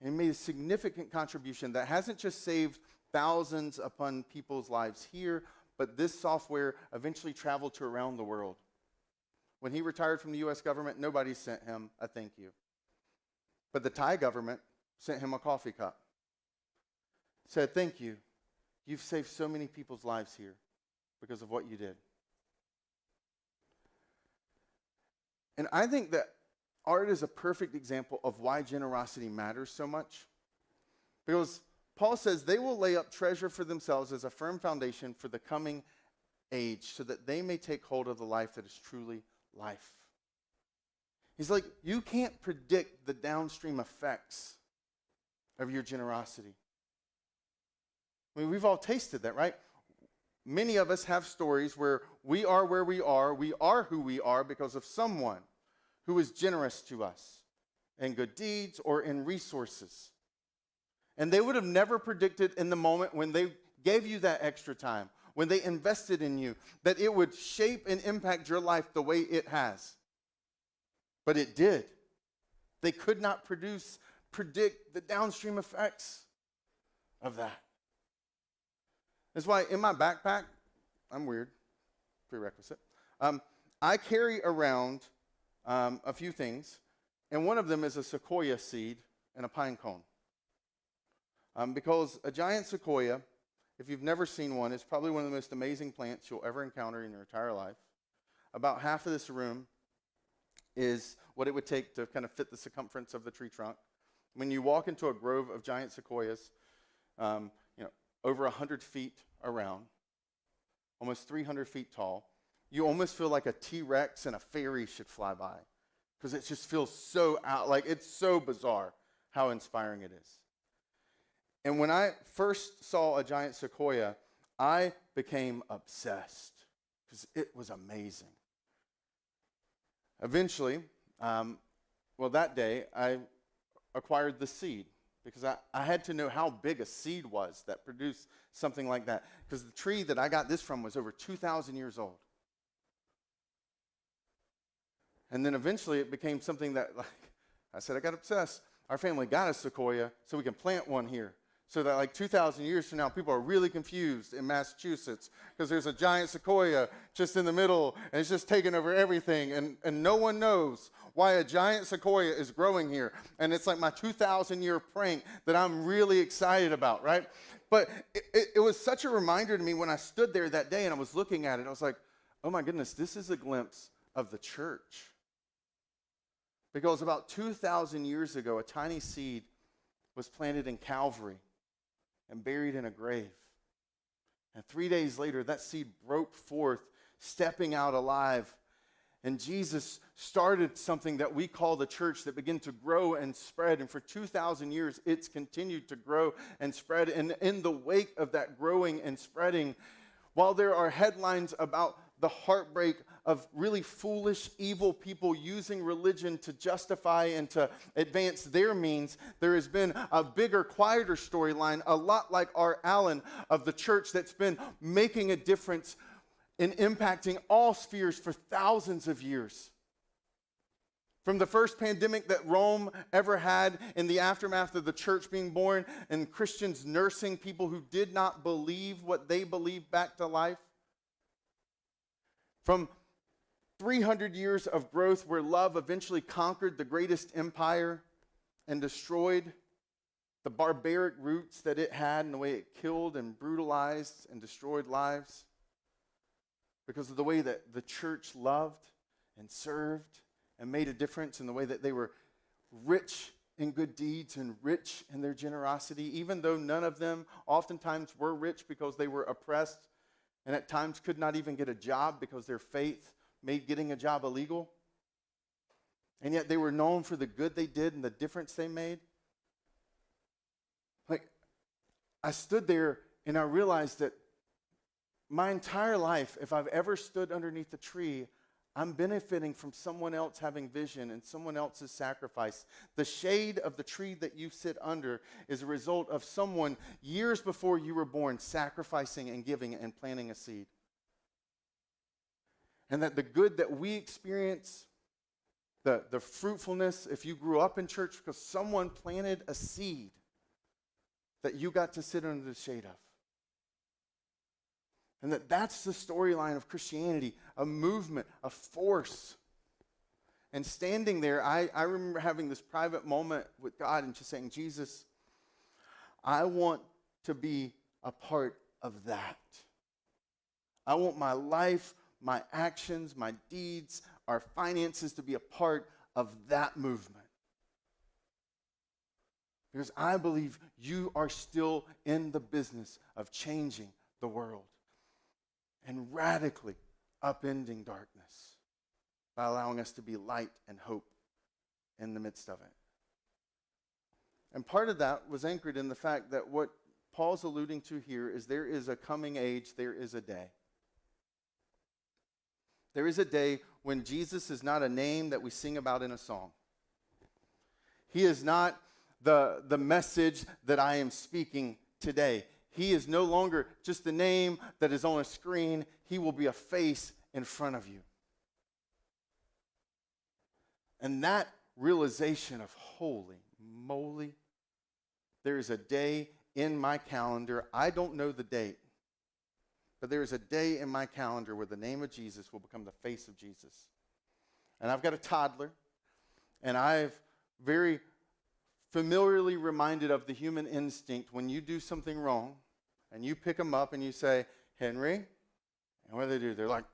And he made a significant contribution that hasn't just saved thousands upon people's lives here, but this software eventually traveled to around the world. When he retired from the U.S. government, nobody sent him a thank you. But the Thai government sent him a coffee cup. Said, thank you. You've saved so many people's lives here because of what you did. And I think that art is a perfect example of why generosity matters so much. Because Paul says they will lay up treasure for themselves as a firm foundation for the coming age, so that they may take hold of the life that is truly life. He's like, you can't predict the downstream effects of your generosity. I mean, we've all tasted that, right? Many of us have stories where we are we are who we are because of someone who is generous to us in good deeds or in resources. And they would have never predicted in the moment when they gave you that extra time, when they invested in you, that it would shape and impact your life the way it has. But it did. They could not predict the downstream effects of that. That's why in my backpack, I'm weird, prerequisite, I carry around a few things, and one of them is a sequoia seed and a pine cone. Because a giant sequoia, if you've never seen one, is probably one of the most amazing plants you'll ever encounter in your entire life. About half of this room is what it would take to kind of fit the circumference of the tree trunk. When you walk into a grove of giant sequoias, over 100 feet around, almost 300 feet tall, you almost feel like a T-Rex and a fairy should fly by, because it just feels so out, like it's so bizarre how inspiring it is. And when I first saw a giant sequoia, I became obsessed because it was amazing. Eventually, that day, I acquired the seed because I had to know how big a seed was that produced something like that, because the tree that I got this from was over 2,000 years old. And then eventually it became something that, I said, I got obsessed. Our family got a sequoia so we can plant one here. So that 2,000 years from now, people are really confused in Massachusetts because there's a giant sequoia just in the middle, and it's just taking over everything, and no one knows why a giant sequoia is growing here. And it's like my 2,000-year prank that I'm really excited about, right? But it was such a reminder to me when I stood there that day and I was looking at it. I was like, oh my goodness, this is a glimpse of the church. Because about 2,000 years ago, a tiny seed was planted in Calvary and buried in a grave. And 3 days later, that seed broke forth, stepping out alive. And Jesus started something that we call the church that began to grow and spread. And for 2,000 years, it's continued to grow and spread. And in the wake of that growing and spreading, while there are headlines about the heartbreak of really foolish, evil people using religion to justify and to advance their means, there has been a bigger, quieter storyline, a lot like R. Allen, of the church that's been making a difference in impacting all spheres for thousands of years. From the first pandemic that Rome ever had, in the aftermath of the church being born, and Christians nursing people who did not believe what they believed back to life. From 300 years of growth where love eventually conquered the greatest empire and destroyed the barbaric roots that it had and the way it killed and brutalized and destroyed lives, because of the way that the church loved and served and made a difference in the way that they were rich in good deeds and rich in their generosity, even though none of them oftentimes were rich because they were oppressed and at times could not even get a job because their faith made getting a job illegal. And yet they were known for the good they did and the difference they made. Like, I stood there and I realized that my entire life, if I've ever stood underneath a tree, I'm benefiting from someone else having vision and someone else's sacrifice. The shade of the tree that you sit under is a result of someone years before you were born sacrificing and giving and planting a seed. And that the good that we experience, the fruitfulness, if you grew up in church because someone planted a seed that you got to sit under the shade of. And that's the storyline of Christianity, a movement, a force. And standing there, I remember having this private moment with God and just saying, Jesus, I want to be a part of that. I want my life, my actions, my deeds, our finances to be a part of that movement. Because I believe you are still in the business of changing the world and radically upending darkness by allowing us to be light and hope in the midst of it. And part of that was anchored in the fact that what Paul's alluding to here is there is a coming age, there is a day. There is a day when Jesus is not a name that we sing about in a song. He is not the message that I am speaking today. He is no longer just a name that is on a screen. He will be a face in front of you. And that realization of holy moly, there is a day in my calendar. I don't know the date, but there is a day in my calendar where the name of Jesus will become the face of Jesus. And I've got a toddler, and I've very familiarly reminded of the human instinct when you do something wrong and you pick them up and you say, Henry, and what do? They're like,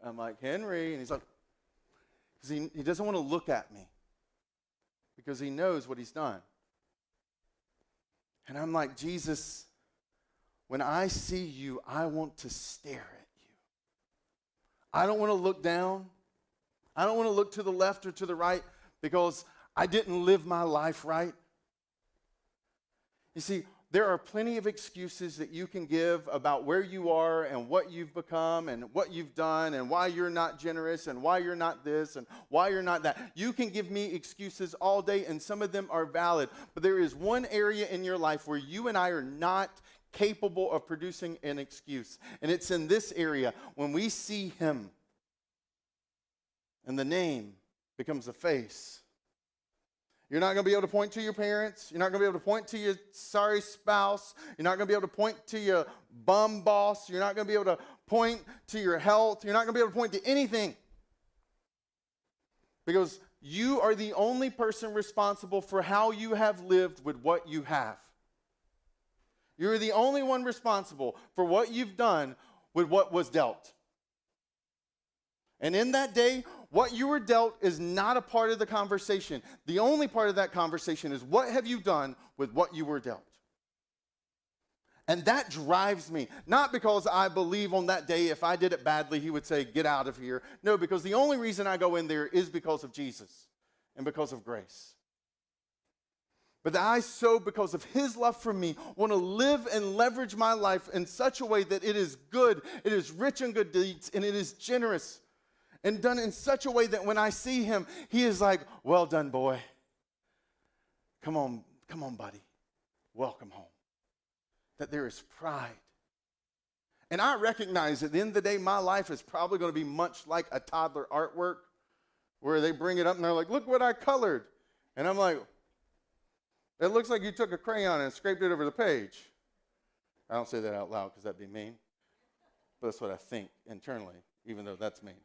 I'm like, Henry, and he's like, because he doesn't want to look at me because he knows what he's done. And I'm like, Jesus, when I see you, I want to stare at you. I don't want to look down. I don't want to look to the left or to the right because I didn't live my life right. You see, there are plenty of excuses that you can give about where you are and what you've become and what you've done and why you're not generous and why you're not this and why you're not that. You can give me excuses all day, and some of them are valid. But there is one area in your life where you and I are not capable of producing an excuse. And it's in this area when we see him and the name becomes a face. You're not going to be able to point to your parents. You're not going to be able to point to your sorry spouse. You're not going to be able to point to your bum boss. You're not going to be able to point to your health. You're not going to be able to point to anything. Because you are the only person responsible for how you have lived with what you have. You're the only one responsible for what you've done with what was dealt. And in that day, what you were dealt is not a part of the conversation. The only part of that conversation is what have you done with what you were dealt? And that drives me. Not because I believe on that day if I did it badly, he would say, get out of here. No, because the only reason I go in there is because of Jesus and because of grace. But I so, because of his love for me, want to live and leverage my life in such a way that it is good, it is rich in good deeds, and it is generous. And done in such a way that when I see him, he is like, well done, boy. Come on, buddy. Welcome home. That there is pride. And I recognize at the end of the day, my life is probably going to be much like a toddler artwork where they bring it up and they're like, look what I colored. And I'm like, it looks like you took a crayon and scraped it over the page. I don't say that out loud because that'd be mean. But that's what I think internally, even though that's mean.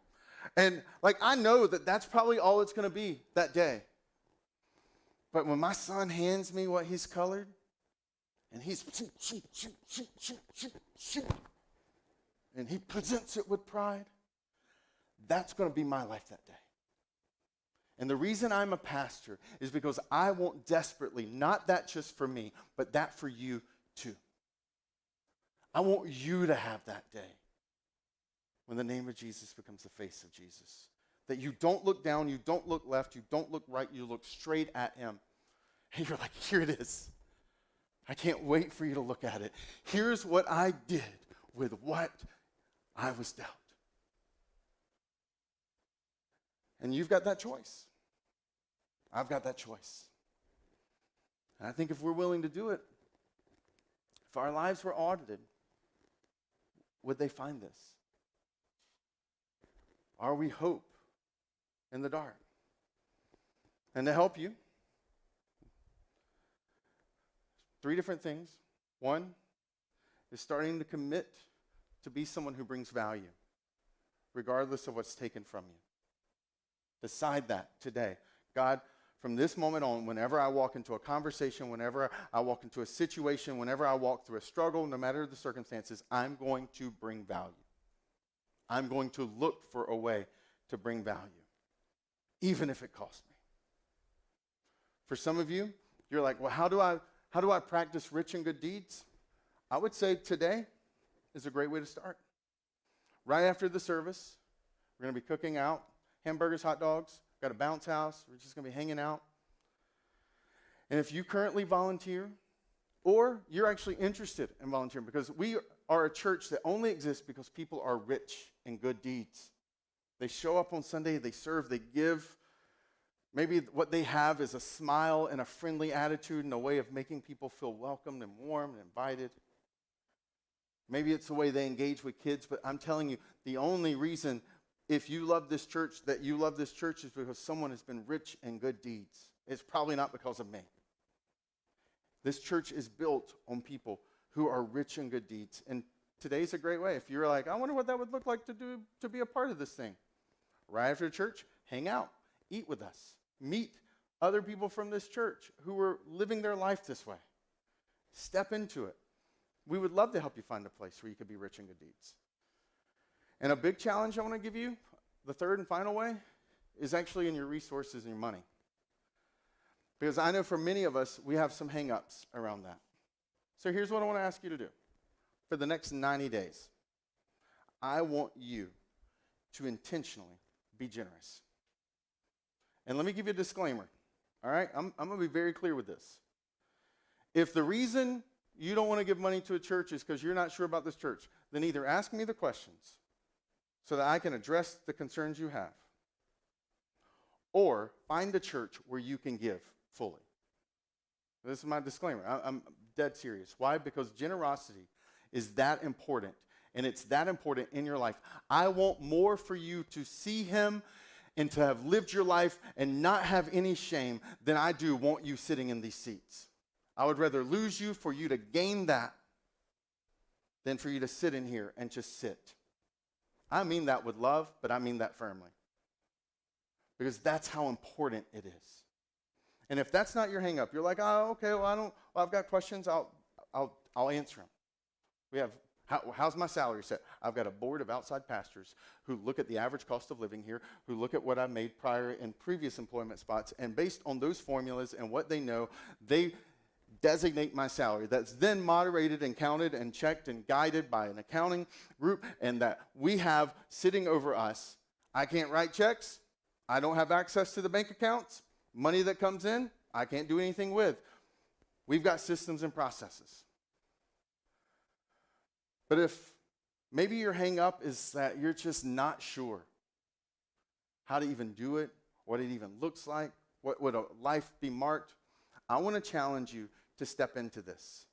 And like I know that that's probably all it's going to be that day. But when my son hands me what he's colored, and he's and he presents it with pride, That's going to be my life that day. And the reason I'm a pastor is because I want desperately, not that just for me, but that for you too. I want you to have that day when the name of Jesus becomes the face of Jesus. That you don't look down, you don't look left, you don't look right, you look straight at him. And you're like, here it is. I can't wait for you to look at it. Here's what I did with what I was dealt. And you've got that choice. I've got that choice. And I think if we're willing to do it, if our lives were audited, would they find this? Are we hope in the dark? And to help you, 3 different things. One is starting to commit to be someone who brings value, regardless of what's taken from you. Decide that today. God, from this moment on, whenever I walk into a conversation, whenever I walk into a situation, whenever I walk through a struggle, no matter the circumstances, I'm going to bring value. I'm going to look for a way to bring value, even if it costs me. For some of you, you're like, well, how do I practice rich and good deeds? I would say today is a great way to start. Right after the service, we're going to be cooking out hamburgers, hot dogs, got a bounce house. We're just going to be hanging out. And if you currently volunteer, or you're actually interested in volunteering, because we are a church that only exists because people are rich in good deeds. They show up on Sunday, they serve, they give. Maybe what they have is a smile and a friendly attitude and a way of making people feel welcomed and warm and invited. Maybe it's the way they engage with kids, but I'm telling you, the only reason if you love this church that you love this church is because someone has been rich in good deeds. It's probably not because of me. This church is built on people who are rich in good deeds. And today's a great way. If you're like, I wonder what that would look like to be a part of this thing. Right after church, hang out, eat with us, meet other people from this church who are living their life this way. Step into it. We would love to help you find a place where you could be rich in good deeds. And a big challenge I want to give you, the third and final way, is actually in your resources and your money. Because I know for many of us, we have some hang-ups around that. So here's what I want to ask you to do. For the next 90 days, I want you to intentionally be generous. And let me give you a disclaimer, all right? I'm going to be very clear with this. If the reason you don't want to give money to a church is because you're not sure about this church, then either ask me the questions so that I can address the concerns you have, or find a church where you can give fully. This is my disclaimer. I'm dead serious. Why? Because generosity is that important, and it's that important in your life. I want more for you to see him and to have lived your life and not have any shame than I do want you sitting in these seats. I would rather lose you for you to gain that than for you to sit in here and just sit. I mean that with love, but I mean that firmly. Because that's how important it is. And if that's not your hang up, you're like, oh, okay, well, I've got questions, I'll answer them. We have, how's my salary set? I've got a board of outside pastors who look at the average cost of living here, who look at what I made prior in previous employment spots, and based on those formulas and what they know, they designate my salary. That's then moderated and counted and checked and guided by an accounting group, and that we have sitting over us. I can't write checks. I don't have access to the bank accounts. Money that comes in, I can't do anything with. We've got systems and processes. But if maybe your hang up is that you're just not sure how to even do it, what it even looks like, what would a life be marked, I want to challenge you to step into this.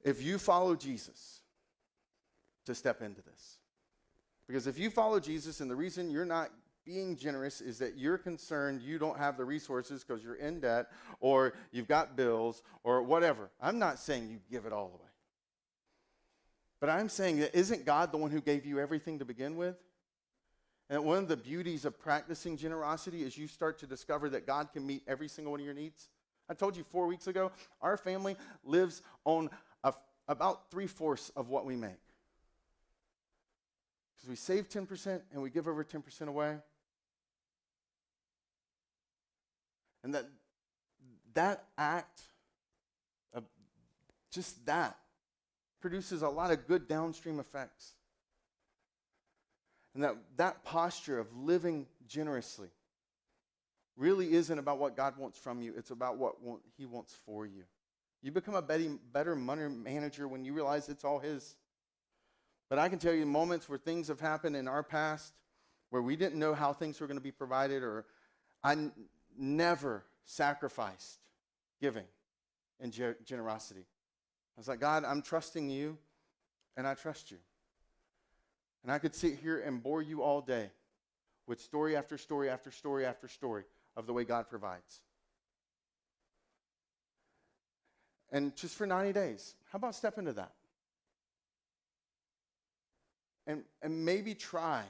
If you follow Jesus, to step into this. Because if you follow Jesus, and the reason you're not being generous is that you're concerned you don't have the resources because you're in debt or you've got bills or whatever. I'm not saying you give it all away. But I'm saying that isn't God the one who gave you everything to begin with? And one of the beauties of practicing generosity is you start to discover that God can meet every single one of your needs. I told you 4 weeks ago, our family lives on about 3/4 of what we make. Because we save 10% and we give over 10% away. And that act of just that produces a lot of good downstream effects. And that posture of living generously really isn't about what God wants from you. It's about what he wants for you. You become a better money manager when you realize it's all his. But I can tell you moments where things have happened in our past where we didn't know how things were going to be provided, or never sacrificed giving and generosity. I was like, God, I'm trusting you, and I trust you. And I could sit here and bore you all day with story after story after story after story of the way God provides. And just for 90 days, how about step into that? And maybe try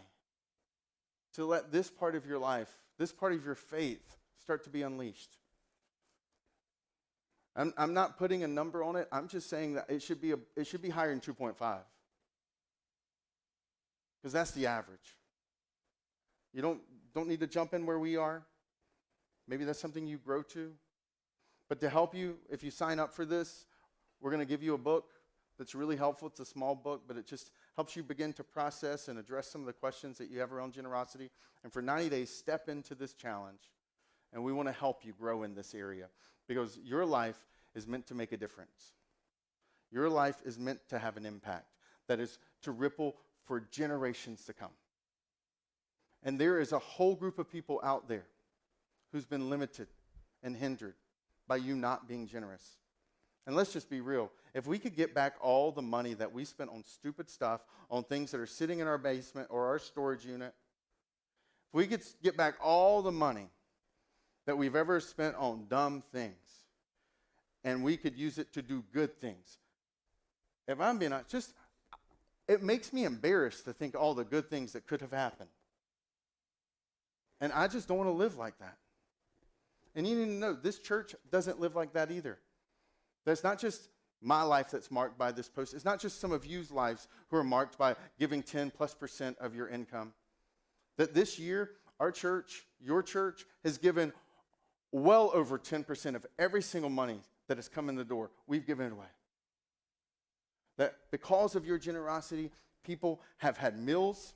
to let this part of your life, this part of your faith, start to be unleashed. I'm not putting a number on it. I'm just saying that it should be higher than 2.5. Because that's the average. You don't need to jump in where we are. Maybe that's something you grow to. But to help you, if you sign up for this, we're going to give you a book that's really helpful. It's a small book, but it just helps you begin to process and address some of the questions that you have around generosity. And for 90 days, step into this challenge. And we want to help you grow in this area because your life is meant to make a difference. Your life is meant to have an impact that is to ripple for generations to come. And there is a whole group of people out there who's been limited and hindered by you not being generous. And let's just be real. If we could get back all the money that we spent on stupid stuff, on things that are sitting in our basement or our storage unit, if we could get back all the money that we've ever spent on dumb things, and we could use it to do good things, if I'm being honest, it makes me embarrassed to think all the good things that could have happened. And I just don't want to live like that. And you need to know, this church doesn't live like that either. That's not just my life that's marked by this post. It's not just some of you's lives who are marked by giving 10+% of your income. That this year, our church, your church, has given well over 10% of every single money that has come in the door. We've given it away. That because of your generosity, people have had meals,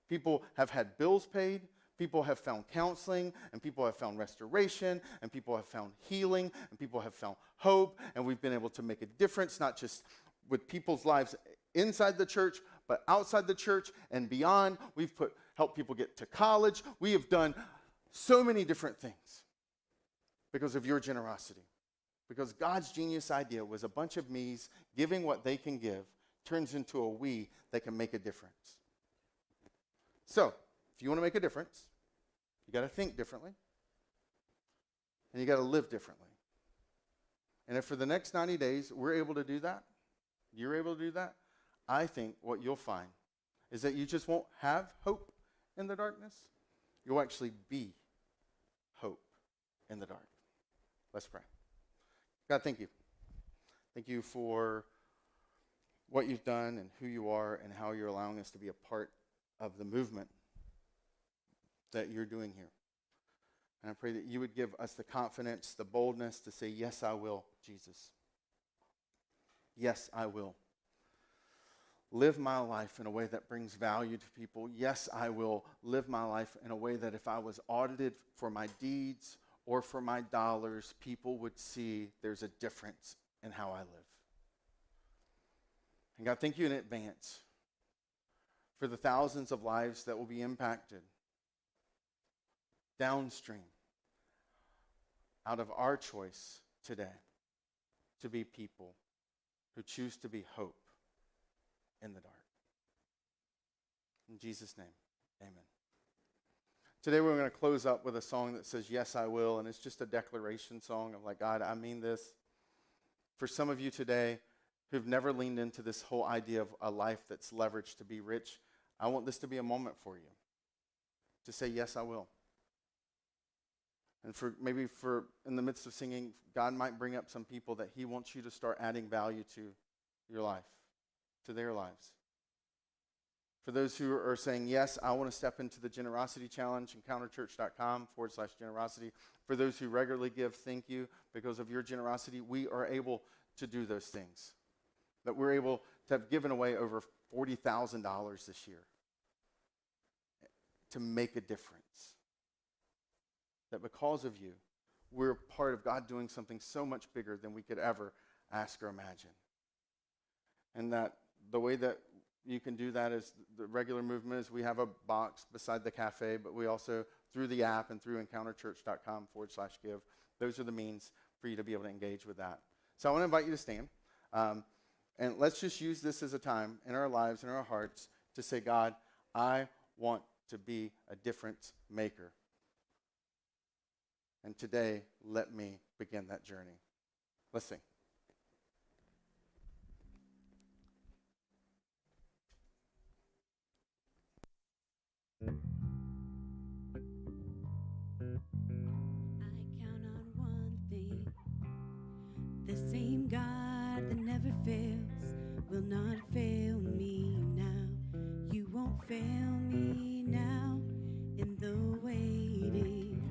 people have had bills paid, people have found counseling, and people have found restoration, and people have found healing, and people have found hope, and we've been able to make a difference, not just with people's lives inside the church, but outside the church and beyond. We've helped people get to college. We have done so many different things because of your generosity. Because God's genius idea was a bunch of me's giving what they can give turns into a we that can make a difference. So, if you want to make a difference, you got to think differently, and you got to live differently. And if for the next 90 days we're able to do that, you're able to do that, I think what you'll find is that you just won't have hope in the darkness. You'll actually be hope in the dark. Let's pray. God, thank you. Thank you for what you've done and who you are and how you're allowing us to be a part of the movement that you're doing here. And I pray that you would give us the confidence, the boldness to say, yes, I will, Jesus. Yes, I will. Live my life in a way that brings value to people. Yes, I will live my life in a way that if I was audited for my deeds or for my dollars, people would see there's a difference in how I live. And God, thank you in advance for the thousands of lives that will be impacted downstream out of our choice today to be people who choose to be hope in the dark. In Jesus' name, amen. Today we're going to close up with a song that says, yes, I will, and it's just a declaration song of like, God, I mean this. For some of you today who've never leaned into this whole idea of a life that's leveraged to be rich, I want this to be a moment for you to say, yes, I will. And maybe in the midst of singing, God might bring up some people that he wants you to start adding value to your life, to their lives. For those who are saying, yes, I want to step into the generosity challenge, encounterchurch.com/generosity. For those who regularly give, thank you. Because of your generosity, we are able to do those things. That we're able to have given away over $40,000 this year to make a difference. That because of you, we're part of God doing something so much bigger than we could ever ask or imagine. And that the way that you can do that is the regular movement is we have a box beside the cafe, but we also, through the app and through encounterchurch.com/give, those are the means for you to be able to engage with that. So I want to invite you to stand. And let's just use this as a time in our lives, in our hearts, to say, God, I want to be a difference maker. And today, let me begin that journey. Let's sing. I count on one thing. The same God that never fails will not fail me now. You won't fail me now in the waiting.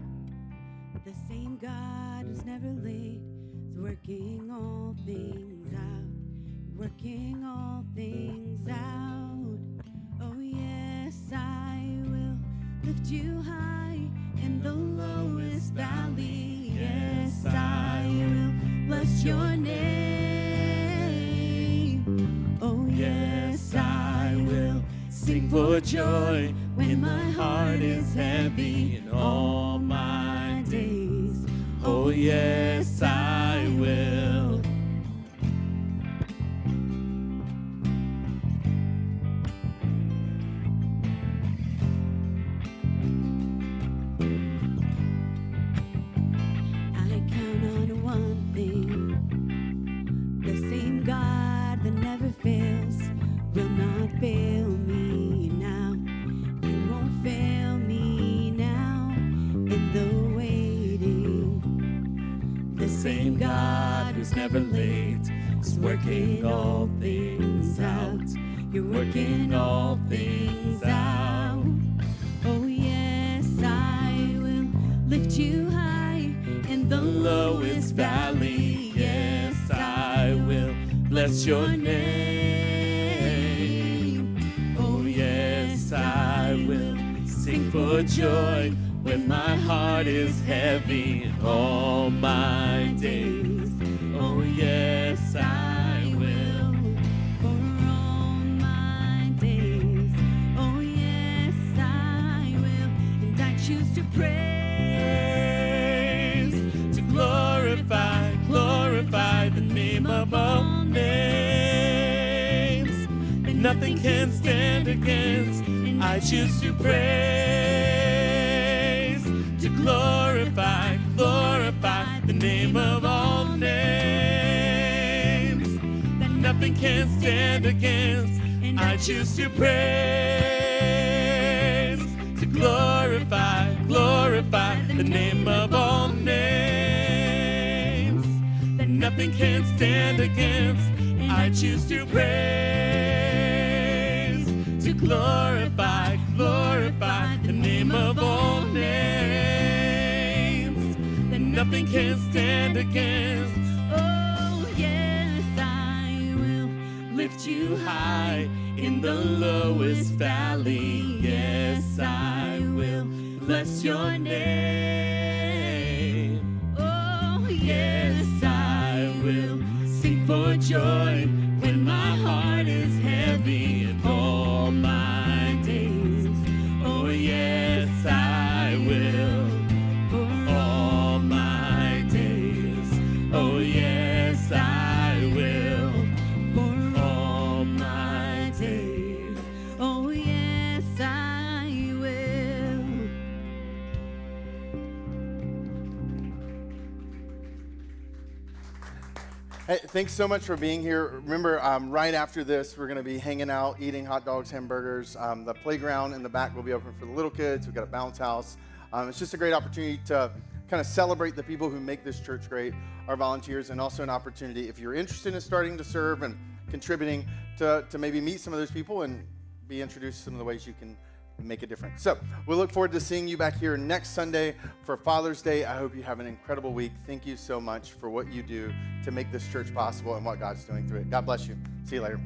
The same God who's never late is working all things out. Working all things out. Oh yes, I will lift you high in the lowest valley. Yes, I will bless your name. Oh yes, I will sing for joy when my heart is heavy in all my days. Oh yes, I will. Fail me now. You won't fail me now in the waiting. The same God who's never late is working all things out. You're working all things out. Oh yes, I will lift you high in the lowest valley. Yes, I will bless your name. I will sing for joy when my heart is heavy in all my days. Oh yes, I will for all my days. Oh yes, I will, and I choose to praise, to glorify the name above names, and nothing can stand against. I choose to praise, to glorify the name of all names, that nothing can stand against. I choose to praise, to glorify the name of all names, that nothing can stand against. I choose to praise, to glorify the name of all names, that nothing can stand against. Oh yes, I will lift you high in the lowest valley. Yes, I will bless your name. Oh yes, I will sing for joy when my heart is heavy in all my days. Oh yes, I will for all my days. Oh yes, I will for all my days. Oh yes, I will. Hey, thanks so much for being here. Remember, right after this, we're going to be hanging out, eating hot dogs, hamburgers. The playground in the back will be open for the little kids. We've got a bounce house. It's just a great opportunity to kind of celebrate the people who make this church great, our volunteers, and also an opportunity, if you're interested in starting to serve and contributing, to maybe meet some of those people and be introduced to some of the ways you can make a difference. So we look forward to seeing you back here next Sunday for Father's Day. I hope you have an incredible week. Thank you so much for what you do to make this church possible and what God's doing through it. God bless you. See you later.